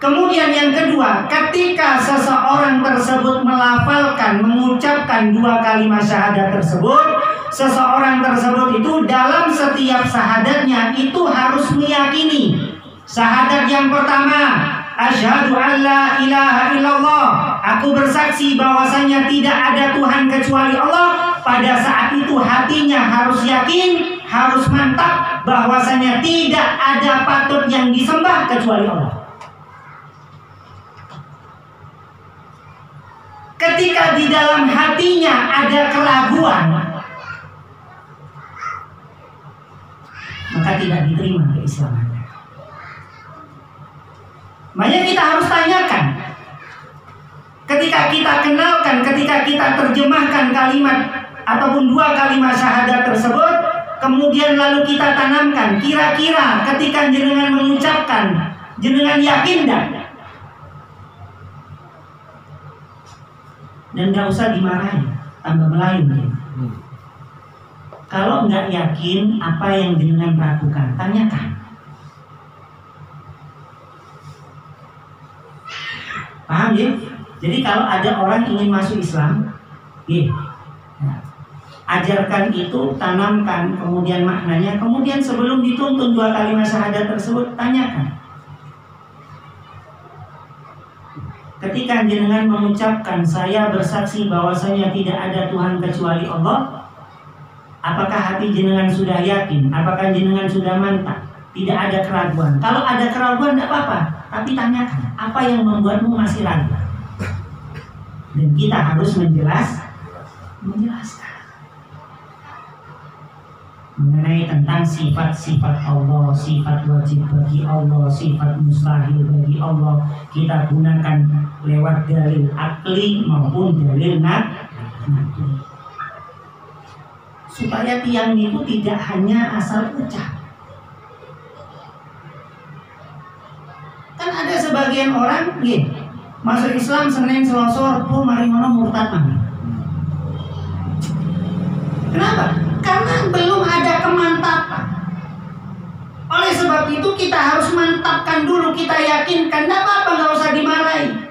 Kemudian yang kedua, ketika seseorang tersebut melafalkan, mengucapkan dua kalimat syahadat tersebut, seseorang tersebut itu dalam setiap syahadatnya itu harus meyakini. Syahadat yang pertama, asyhadu an la ilaha illallah, aku bersaksi bahwasanya tidak ada Tuhan kecuali Allah. Pada saat itu hatinya harus yakin, harus mantap bahwasanya tidak ada patut yang disembah kecuali Allah. Ketika di dalam hatinya ada keraguan, maka tidak diterima keislamannya. Makanya kita harus tanyakan. Ketika kita kenalkan, ketika kita terjemahkan kalimat ataupun dua kalimat syahadat tersebut, kemudian lalu kita tanamkan, kira-kira ketika jenengan mengucapkan, jenengan yakin tidak? Dan gak usah dimarahin, tambah Melayu ya. Kalau nggak yakin apa yang jenengan lakukan, tanyakan. Paham ya? Jadi kalau ada orang ingin masuk Islam, ya, ajarkan itu, tanamkan, kemudian maknanya, kemudian sebelum dituntun dua kalimat syahadat tersebut, tanyakan. Ketika jenengan mengucapkan saya bersaksi bahwasanya tidak ada Tuhan kecuali Allah, apakah hati jenengan sudah yakin? Apakah jenengan sudah mantap? Tidak ada keraguan. Kalau ada keraguan tidak apa-apa, tapi tanyakan apa yang membuatmu masih ragu. Dan kita harus menjelaskan mengenai tentang sifat-sifat Allah, sifat wajib bagi Allah, sifat mustahil bagi Allah. Kita gunakan lewat dalil akli maupun dalil nakli, supaya tiang itu tidak hanya asal ucap. Kan ada sebagian orang masuk Islam Senin Selasa Rabu mari ngono murtad mah. Kenapa? Karena belum ada kemantapan. Oleh sebab itu kita harus mantapkan dulu, kita yakinkan. Tidak apa-apa, nggak usah dimarahi.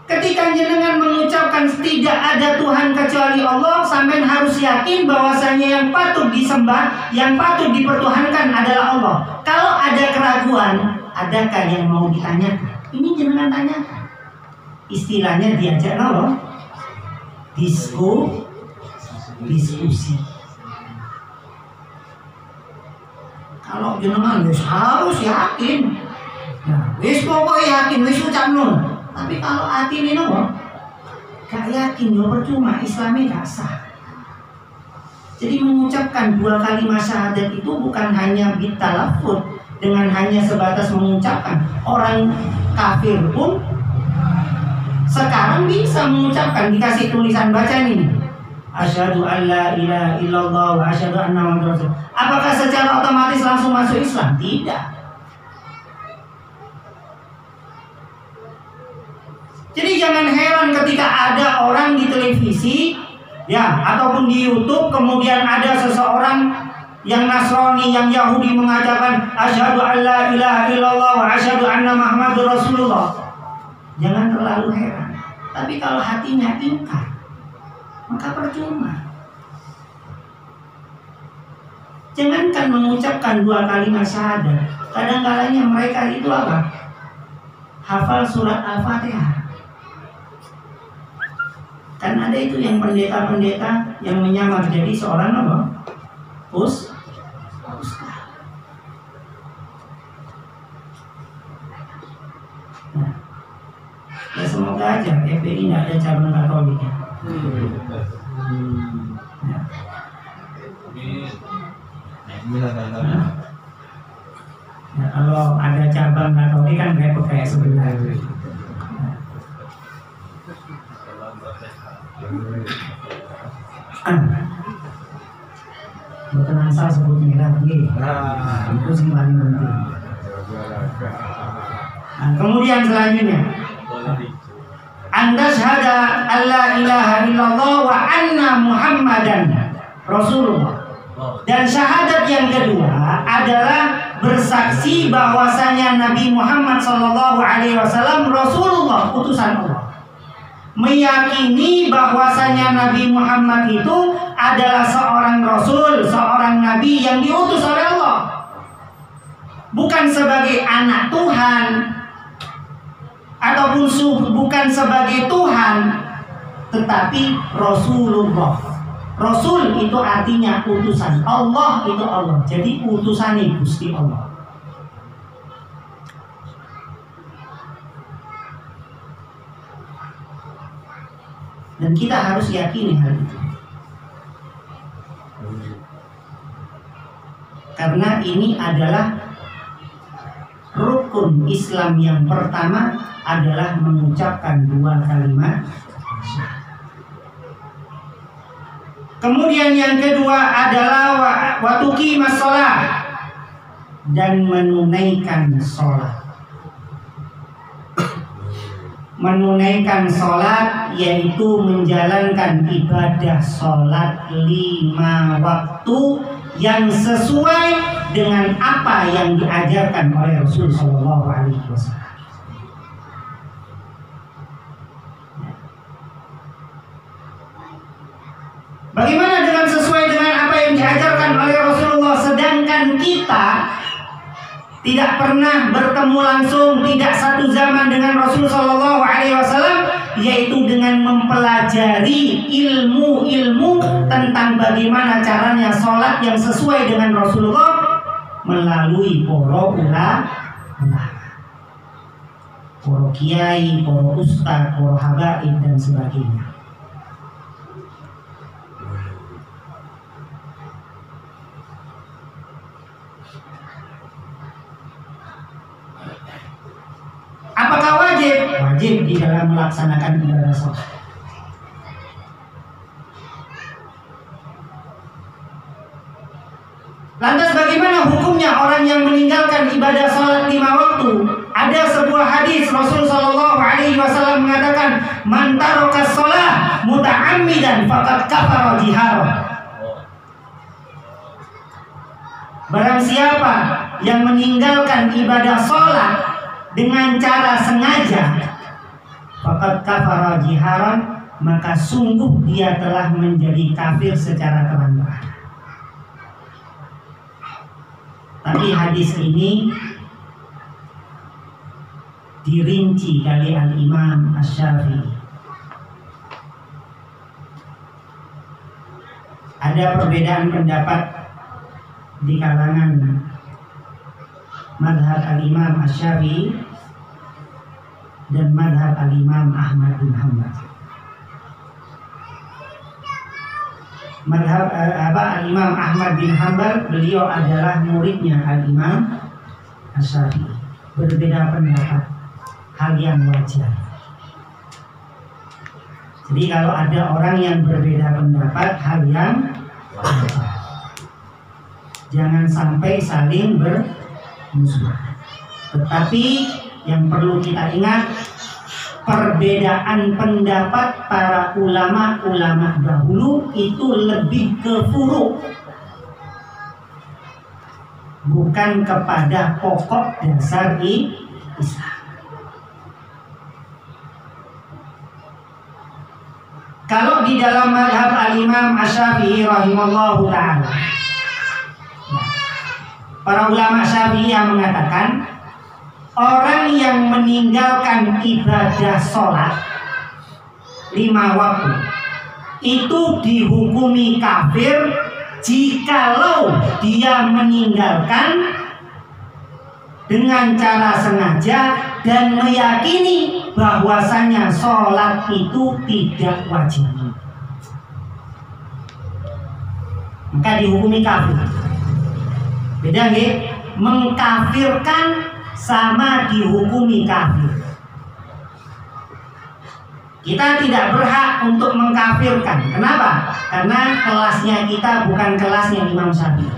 Ketika jenengan mengucapkan tidak ada Tuhan kecuali Allah, sampean harus yakin bahwasanya yang patut disembah, yang patut dipertuhankan adalah Allah. Kalau ada keraguan, adakah yang mau ditanyakan? Ini jenengan tanyakan. Istilahnya diajak Allah diskusi. Kalau jenengan harus yakin, wis pokoknya yakin, wis ucapno. Tapi kalau hati ini gak yakin, percuma, Islamnya gak sah. Jadi mengucapkan dua kalimat syahadat itu bukan hanya bitalafud, dengan hanya sebatas mengucapkan. Orang kafir pun sekarang bisa mengucapkan, dikasih tulisan baca ini, asyhadu an la ilaha illallah wa asyhadu anna muhammadar rasul. Apakah secara otomatis langsung masuk Islam? Tidak. Jadi jangan heran ketika ada orang di televisi ataupun di YouTube, kemudian ada seseorang yang Nasrani, yang Yahudi mengatakan asyhadu an la ilaha illallah wa asyhadu anna muhammadar rasulullah. Jangan terlalu heran. Tapi kalau hatinya ingkar, maka percuma. Jangankan mengucapkan dua kalimat syahadat, kadang-kadangnya mereka itu apa? Hafal surat Al-Fatihah. Kan ada itu yang pendeta-pendeta yang menyamar jadi seorang apa? Ustaz. Nah, ya semoga aja FPI tidak ada cabang Katolik ya. Nah, kalau ada cabang Katolik kan repot kayak sebelah. Bukan asal sebut merah itu sih paling penting. Nah, kemudian selanjutnya, anda syahada alla ilaha illallah wa anna muhammadan rasulullah. Dan syahadat yang kedua adalah bersaksi bahwasanya Nabi Muhammad SAW Rasulullah, utusan Allah. Meyakini bahwasanya Nabi Muhammad itu adalah seorang Rasul, seorang Nabi yang diutus oleh Allah. Bukan sebagai anak Tuhan, ataupun bukan sebagai Tuhan, tetapi Rasulullah. Rasul itu artinya utusan. Allah itu Allah. Jadi utusannya Gusti Allah. Dan kita harus yakini hal itu. Karena ini adalah rukun Islam yang pertama, adalah mengucapkan dua kalimat. Kemudian yang kedua adalah wa tuqimas shalah, dan menunaikan sholat. Menunaikan sholat yaitu menjalankan ibadah sholat 5 waktu yang sesuai dengan apa yang diajarkan oleh Rasul Shallallahu Alaihi Wasallam. Bagaimana dengan sesuai dengan apa yang diajarkan oleh Rasulullah, sedangkan kita tidak pernah bertemu langsung, tidak satu zaman dengan Rasul Shallallahu Alaihi Wasallam, yaitu dengan mempelajari ilmu-ilmu tentang bagaimana caranya sholat yang sesuai dengan Rasulullah melalui para ulama, para kiai, para ustaz, para habaib dan sebagainya. Apakah wajib? Wajib di dalam melaksanakan ibadah sholat. Lantas bagaimana hukumnya orang yang meninggalkan ibadah sholat 5 waktu? Ada sebuah hadis Rasul Shallallahu Alaihi Wasallam mengatakan, man taraka sholat muta'ammidan faqad kafara jihara. Barang siapa yang meninggalkan ibadah sholat dengan cara sengaja, faqad kafara jiharan, maka sungguh dia telah menjadi kafir secara terang-terangan. Tapi hadis ini dirinci dari Al-Imam Asy-Syafi'i. Ada perbedaan pendapat di kalangan madhab Al-Imam Asy-Syafi'i dan madhab Al-Imam Ahmad bin Hanbal. Madhab Al-Imam Ahmad bin Hanbal, beliau adalah muridnya Al-Imam Asy-Syafi'i. Berbeda pendapat, hal yang wajar. Jadi kalau ada orang yang berbeda pendapat, hal yang wajar. Jangan sampai saling bermusuhan. Tetapi yang perlu kita ingat, perbedaan pendapat para ulama-ulama dahulu itu lebih ke furu', bukan kepada pokok dasar Islam. Kalau di dalam madhab Al-Imam Asy-Syafi'i rahimallahu ta'ala, para ulama Syafi'i yang mengatakan orang yang meninggalkan ibadah sholat 5 waktu itu dihukumi kafir jikalau dia meninggalkan dengan cara sengaja dan meyakini bahwasanya sholat itu tidak wajib, maka dihukumi kafir. Beda nggih? Mengkafirkan sama dihukumi kafir. Kita tidak berhak untuk mengkafirkan. Kenapa? Karena kelasnya kita bukan kelasnya Imam Syafi'i.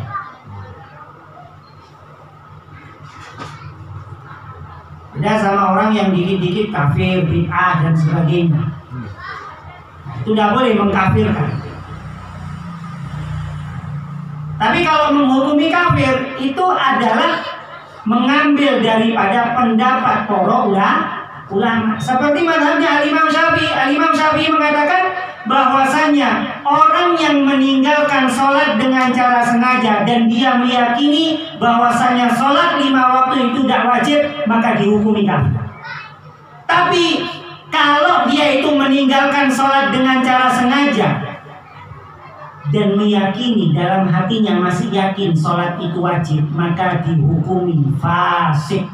Beda sama orang yang dikit-dikit kafir, bid'ah dan sebagainya. Itu tidak boleh mengkafirkan. Tapi kalau menghukumi kafir itu adalah mengambil daripada pendapat para ulama. Seperti mazhabnya Al-Imam Syafi'i. Al-Imam Syafi'i mengatakan bahwasanya orang yang meninggalkan sholat dengan cara sengaja dan dia meyakini bahwasanya sholat 5 waktu itu tidak wajib, maka dihukumi kafir. Tapi kalau dia itu meninggalkan sholat dengan cara sengaja dan meyakini dalam hatinya masih yakin sholat itu wajib, maka dihukumi fasik.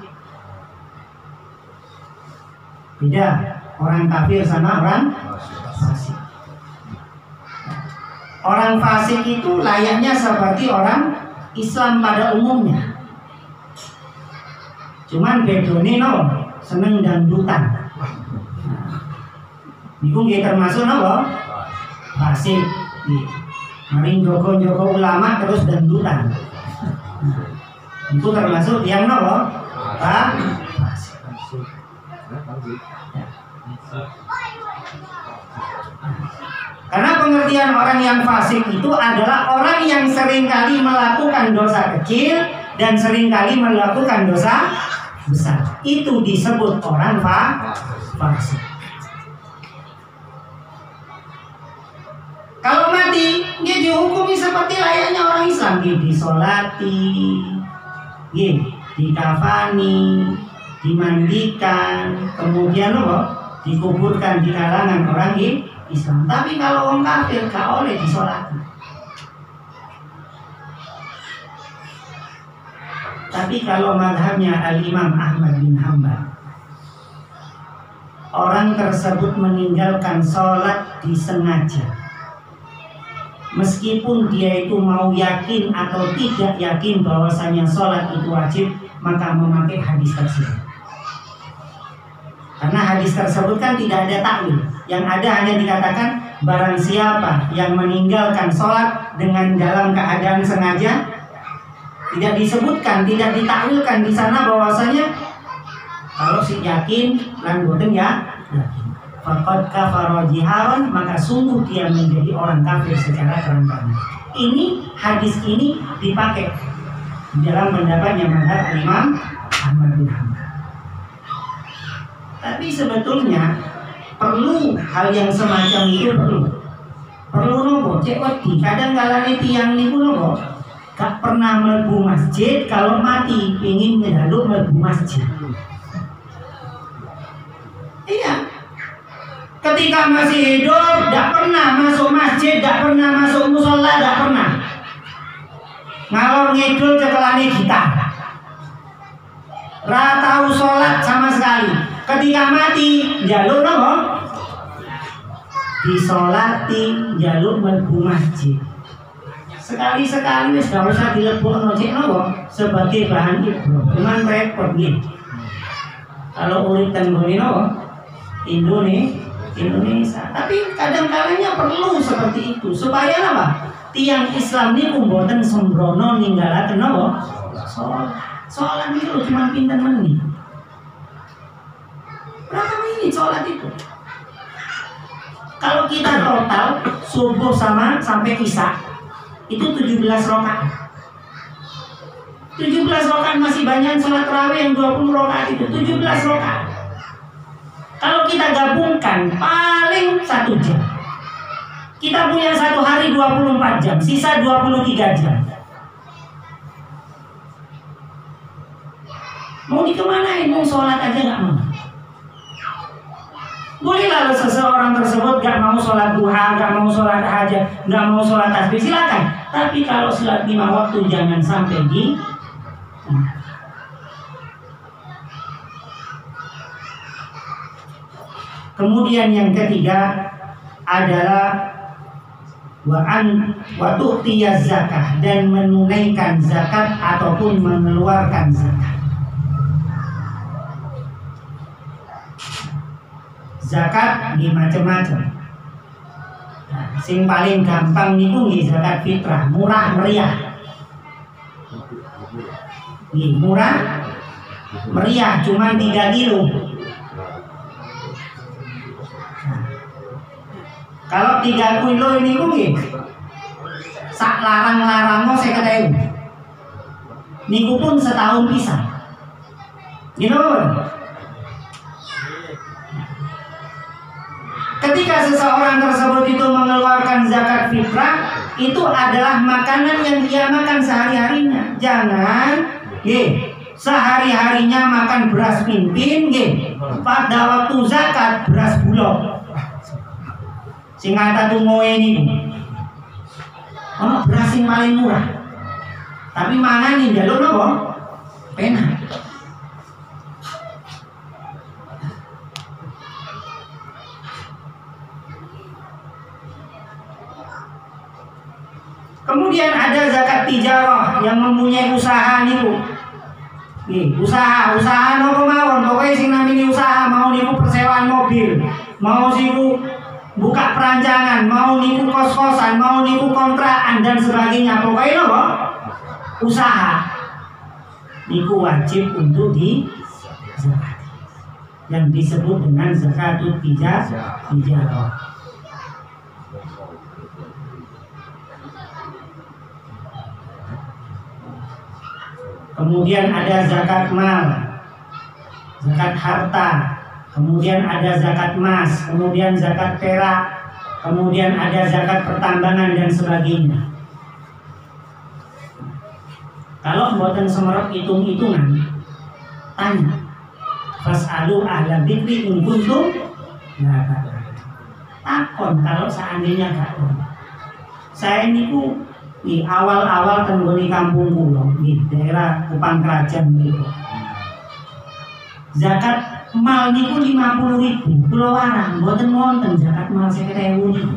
Beda orang kafir sama orang fasik. Orang fasik itu layaknya seperti orang Islam pada umumnya. Cuman bedone no, seneng dangdutan. Niku nggih termasuk napa? Fasik. Maring joko-joko ulama terus dangdutan. Itu termasuk yang napa? Fasik. Karena pengertian orang yang fasik itu adalah orang yang seringkali melakukan dosa kecil dan seringkali melakukan dosa besar. Itu disebut orang fasik. Kalau mati, dia dihukumi seperti layaknya orang Islam. Dia disolati, dia dikafani, dimandikan, kemudian dikuburkan di kalangan orang Islam. Tapi kalau orang kafir gak oleh disolati. Tapi kalau mazhabnya Al-Imam Ahmad bin Hanbal, orang tersebut meninggalkan sholat disengaja, meskipun dia itu mau yakin atau tidak yakin bahwasanya sholat itu wajib, maka memakai hadis tersebut. Karena hadis tersebut kan tidak ada takwil. Yang ada hanya dikatakan barang siapa yang meninggalkan sholat dengan dalam keadaan sengaja, tidak disebutkan, tidak ditakwilkan di sana bahwasanya kalau si yakin lan boten ya yakin. Faqad kafara jiharan, maka sungguh dia menjadi orang kafir secara terang-terangan. Ini hadis ini dipakai dalam pendapatnya mazhab Imam Ahmad bin Hanbal. Tapi sebetulnya perlu hal yang semacam itu perlu nopo cek wedi. Kadang kalane tiyang niku nopo gak pernah mlebu masjid, kalau mati ingin njaluk mlebu masjid. Iya. Ketika masih hidup gak pernah masuk masjid, gak pernah masuk musola, gak pernah. Ngalor ngidul cekelane gitar. Ra tahu sholat sama sekali. Ketika mati, jaluk nopo? Disolati, jaluk mlebu masjid. Sekali-sekali wis gak usah dilebokno cek nopo sebagai bahan ibro. Cuman repot nggih. Kalau urip ten nggone nopo? Indonesia. Tapi kadang-kadangnya perlu seperti itu supaya apa? Tiang Islam ini mboten sembrono ninggalaken nopo? Sholat itu cuma pinten menit. Berapa menit sholat itu? Kalau kita total subuh sampai isya itu 17 rakaat. 17 rakaat masih banyak sholat tarawih yang 20 rakaat itu 17 rakaat. Kalau kita gabungkan paling 1 jam. Kita punya satu hari 24 jam, sisa 23 jam. Mau dikemanain? Mau sholat aja gak mau. Boleh lalu seseorang tersebut gak mau sholat duha, gak mau sholat hajat, gak mau sholat tasbih, silakan. Tapi kalau sholat 5 waktu jangan sampai di Kemudian yang ketiga adalah wa tu'tiyaz zakah, dan menunaikan zakat ataupun mengeluarkan zakat. Zakat di macam-macam. Nah, sing paling gampang niku nggih zakat fitrah, murah meriah. Nggih, murah meriah cuma 3 kilo. Nah, kalau 3 kilo ini nggih sak larang-larangno 50.000. Niku pun setahun pisan. Gitu. Ketika seseorang tersebut itu mengeluarkan zakat fitrah, itu adalah makanan yang dia makan sehari-harinya. Jangan sehari-harinya makan beras pimpin, pada waktu zakat beras bulog. Sing kata tunggu ini, ono beras yang paling murah. Tapi mana nih jalur nopo? Pena. Kemudian ada zakat tijarah yang mempunyai usaha niku. Usaha nopo mawon, pokoknya sing namanya usaha, mau niku persewaan mobil, mau niku buka perancangan, mau niku kos-kosan, mau niku kontrakan dan sebagainya. Pokoknya nopo usaha niku wajib untuk dizakati. Yang disebut dengan zakatut tijarah. Kemudian ada zakat mal, zakat harta, kemudian ada zakat emas, kemudian zakat perak, kemudian ada zakat pertambangan dan sebagainya. Kalau buatan semerap hitung-hitungan, tanya, fas'alu ahla dzikri in kuntum la ta'lamun. Takon kalau seandainya gak tahu. Saya niku di awal-awal tenggoni kampung pulau di daerah Kupang Kerajaan niku. Zakat mal niku 50.000 pulau warang, mboten wonten zakat mal 50.000 niku.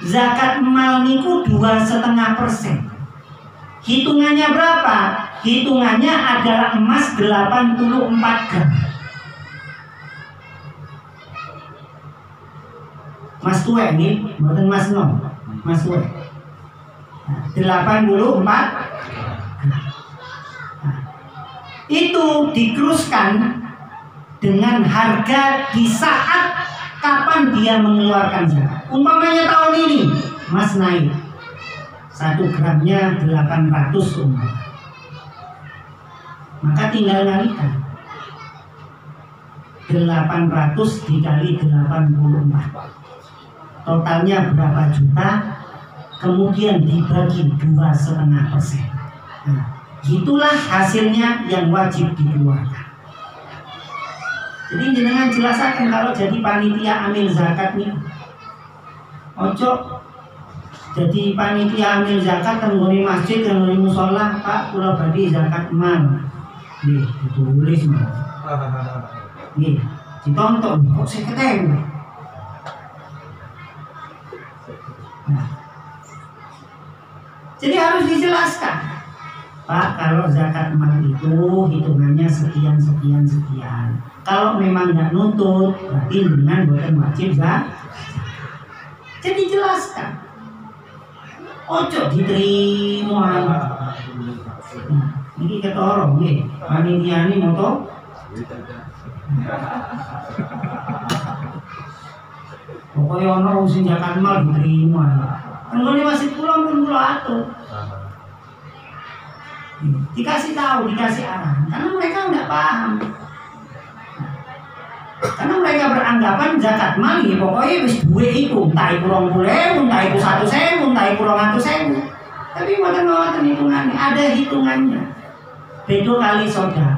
Zakat mal niku 2,5%. Hitungannya berapa? Hitungannya adalah emas 84 gram. Mas tuwe nih, bukan mas nom, mas tuwe. 84. Itu dikruskan dengan harga di saat kapan dia mengeluarkan zakat. Umpamanya tahun ini, mas naik 1 gramnya 800 maka tinggal kalikan 800 dikali 84. Totalnya berapa juta, kemudian dibagi 2,5%. Nah, itulah hasilnya yang wajib dikeluarkan. Jadi jenengan jelaskan kalau jadi panitia amil zakat nih, ojo jadi panitia amil zakat tenggoni masjid, tenggoni musola, Pak kula badhe zakat mal. Nih, ditulis mal. Nih, ditonton kok 50.000. Nah, jadi harus dijelaskan, Pak, kalau zakat mal itu hitungannya sekian. Kalau memang nggak nuntut, berarti dengan bukan wajib zakat. Jadi jelaskan. Ojo diterima. Nah, ini ketorong nih, panitia ini moto. Pokoknya orang usin zakat mal diterima. Tenggone masih pulang pun pulau atur. Dikasih tahu, dikasih arahan, karena mereka nggak paham. Karena mereka beranggapan zakat mal ya pokoknya wis duwe iku, entah iku 20.000, entah iku 100.000, entah iku 200.000. Tapi mboten hitungannya, ada hitungannya. Beda kali sedekah.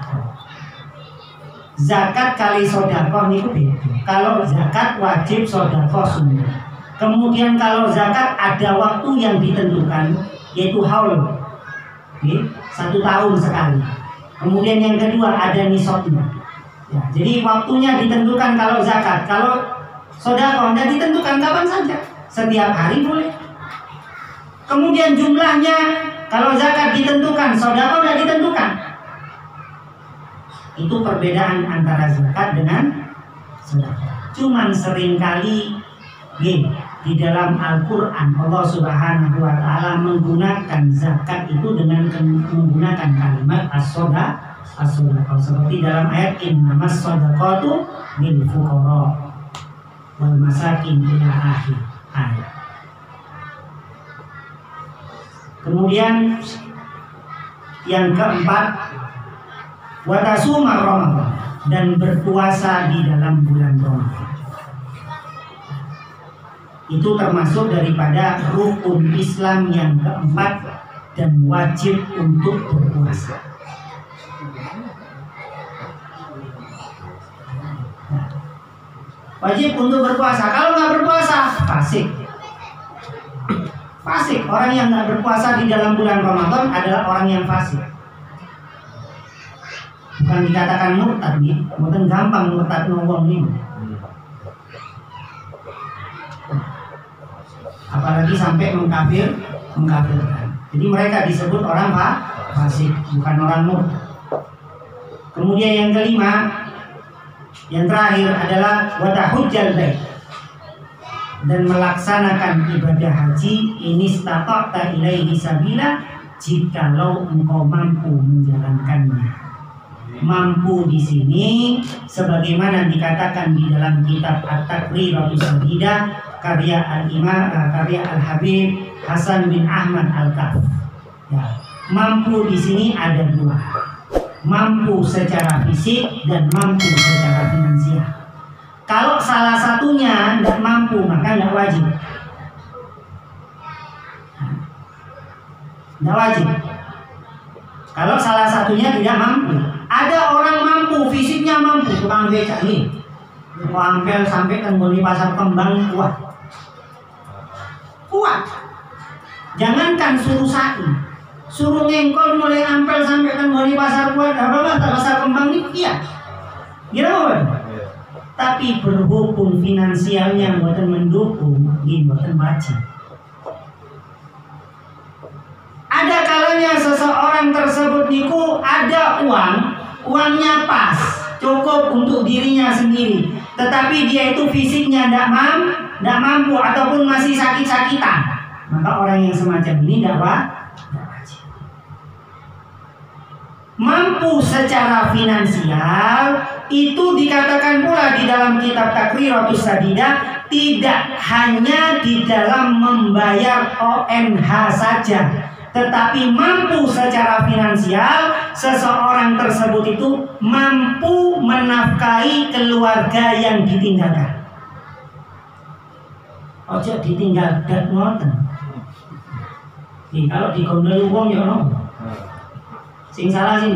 Zakat kali sedekah niku beda. Kalau zakat wajib, sedekah sunnah. Kemudian kalau zakat ada waktu yang ditentukan, yaitu haul, 1 tahun sekali. Kemudian yang kedua ada nisabnya. Ya, jadi waktunya ditentukan kalau zakat. Kalau sedekah tidak ditentukan kapan saja, setiap hari boleh. Kemudian jumlahnya, kalau zakat ditentukan, sedekah tidak ditentukan. Itu perbedaan antara zakat dengan sedekah. Cuman seringkali di dalam Al-Quran Allah Subhanahu wa Ta'ala menggunakan zakat itu dengan menggunakan kalimat as-sadaqah. Seperti dalam ayat innamas shadaqatu lil fuqara wal masakin ila akhir ayat. Kemudian yang keempat, wa tasuma Ramadan, dan berpuasa di dalam bulan Ramadan. Itu termasuk daripada rukun Islam yang keempat dan wajib untuk berpuasa. Wajib untuk berpuasa. Kalau nggak berpuasa, fasik. Fasik. Orang yang nggak berpuasa di dalam bulan Ramadan adalah orang yang fasik. Bukan dikatakan murtad nih, mungkin gampang murtad ngomong nih. Apalagi sampai mengkafirkan. Jadi mereka disebut orang fasik, bukan orang murtad. Kemudian yang kelima, yang terakhir adalah wa tahujjal bait, dan melaksanakan ibadah haji ini stata'ta ilaihi sabila, jikalau engkau mampu menjalankannya. Mampu di sini sebagaimana dikatakan di dalam kitab At-Taqriratus Sadidah karya Al-Habib Hasan bin Ahmad Al-Kaf. Ya, mampu di sini ada dua. Mampu secara fisik dan mampu secara finansial. Kalau salah satunya tidak mampu, maka tidak wajib. Tidak wajib. Kalau salah satunya tidak mampu. Ada orang mampu, fisiknya mampu, tukang becak nih. Ampel sampai kan di pasar Kembang kuat. Kuat. Jangankan suruh sa'i, suruh ngengkol mulai ampel sampai kan di pasar kuat, apa pasar Kembang nih, iya. Gila kan? Tapi berhubung finansialnya buatan mendukung, ini buatan wajib. Ada kalanya seseorang tersebut niku ada uangnya pas, cukup untuk dirinya sendiri, tetapi dia itu fisiknya tidak mampu ataupun masih sakit-sakitan, maka orang yang semacam ini tidak wajib. Mampu secara finansial itu dikatakan pula di dalam kitab Taqriratus Sadidah, tidak hanya di dalam membayar ONH saja, tetapi mampu secara finansial, seseorang tersebut itu mampu menafkahi keluarga yang ditinggalkan. Ojo ditinggal dat ngoten. Kalau digondol wong ya ono. Sing salah sih.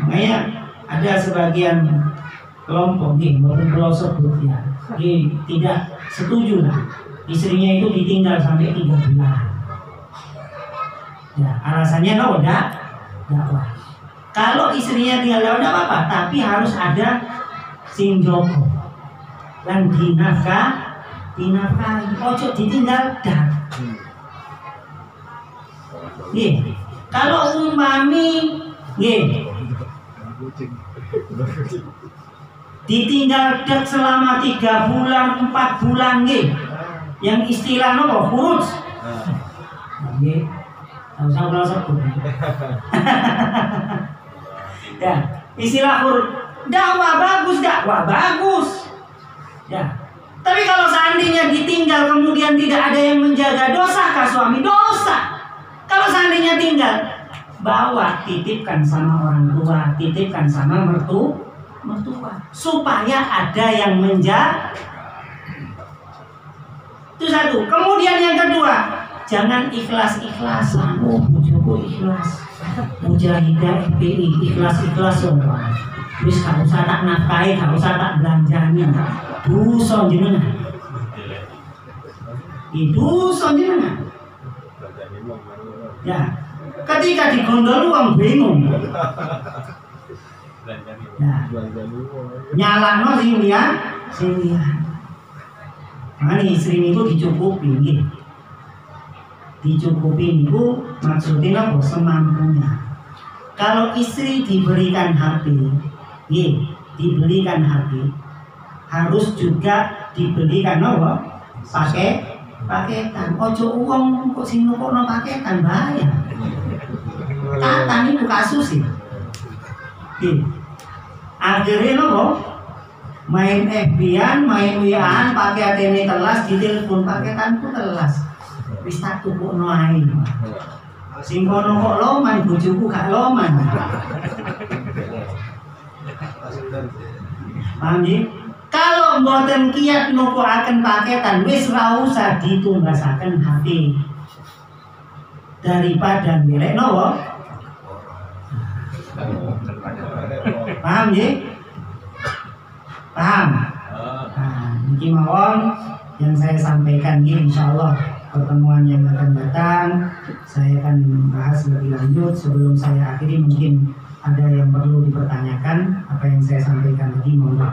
Makanya ada sebagian kelompok mboten kula sebut ya, tidak setuju lah istrinya itu ditinggal sampai 3 bulan. Ya, alasannya dakwah. Kalau istrinya tinggal tidak apa-apa, tapi harus ada sing jogo dan dinafkahi. Ojo ditinggal dak. Kalau umami ditinggal dak selama 3 bulan, 4 bulan yang istilah nopo furuz. Tahu sebut. Ya, istilah furuz. Dakwah bagus. Ya. Tapi kalau seandainya ditinggal kemudian tidak ada yang menjaga, dosakah suami? Dosa. Kalau seandainya tinggal, bawa, titipkan sama orang tua, titipkan sama mertua, supaya ada yang menjaga. Itu satu. Kemudian yang kedua, jangan ikhlas-ikhlasan. Bojoku ikhlas, Mujahidah FPI ikhlas-ikhlas semua. Wis gak usah tak nafkahi, gak usah tak belanjani. Dosa jenengan. Dosa jenengan. Ya, ketika digondol uang bingung. Ya, nyalano sing liyan. Makanya istri itu dicukupi. Dicukupi itu maksudnya apa? Semampunya. Kalau istri diberikan HP, dibelikan HP, harus juga dibelikan apa? Paketan. Ojo uang kok sing nukokno paketan bahaya. Tatan itu kasus sih. Akhirnya apa? Main FB-an, main WA-an, pakai ATM telas, ditelepon paketanku telas. Wis tak tukukno ae. Sing kono kok loman, bojoku gak loman. Paham nggih? Kalau mboten kiat nukuaken paketan, wis ra usah ditunggasaken HP. Daripada nilai nopo. Paham nggih? Paham? Nah, ini mawon yang saya sampaikan ini, insyaallah pertemuan yang akan datang saya akan bahas lebih lanjut. Sebelum saya akhiri mungkin ada yang perlu dipertanyakan apa yang saya sampaikan tadi, monggo.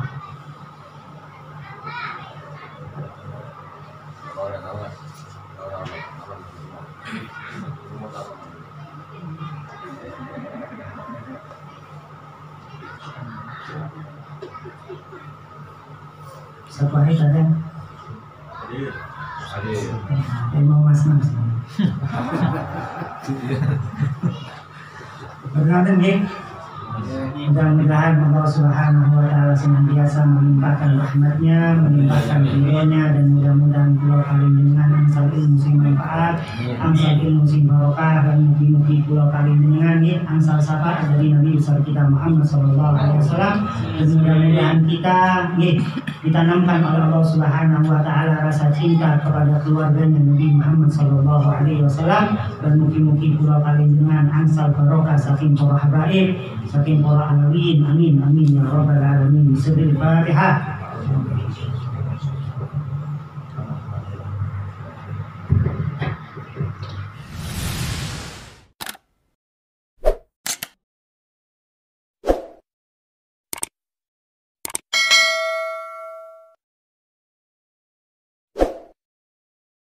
Satu hari ada? Ada. Mau mas-mas. Berkata nih, mudah-mudahan Allah Subhanahu wa Ta'ala senantiasa melimpahkan rahmatnya, melimpahkan ridhonya, dan mudah-mudahan pulau kali dengan angsal ilmu sing manfaat, angsal ilmu sing barokah, dan mugi-mugi pulau kali dengan angsal syafaat dari Nabi besar kita Muhammad SAW. Dan mudah-mudahan kita ditanamkan oleh Allah Subhanahu wa Ta'ala rasa cinta kepada keluarganya Nabi Muhammad SAW, dan mugi-mugi pulau kali dengan angsal barokah saking para habaib, saking para alamin, amin amin ya rabbal alamin. Bismillahirrahmanirrahim.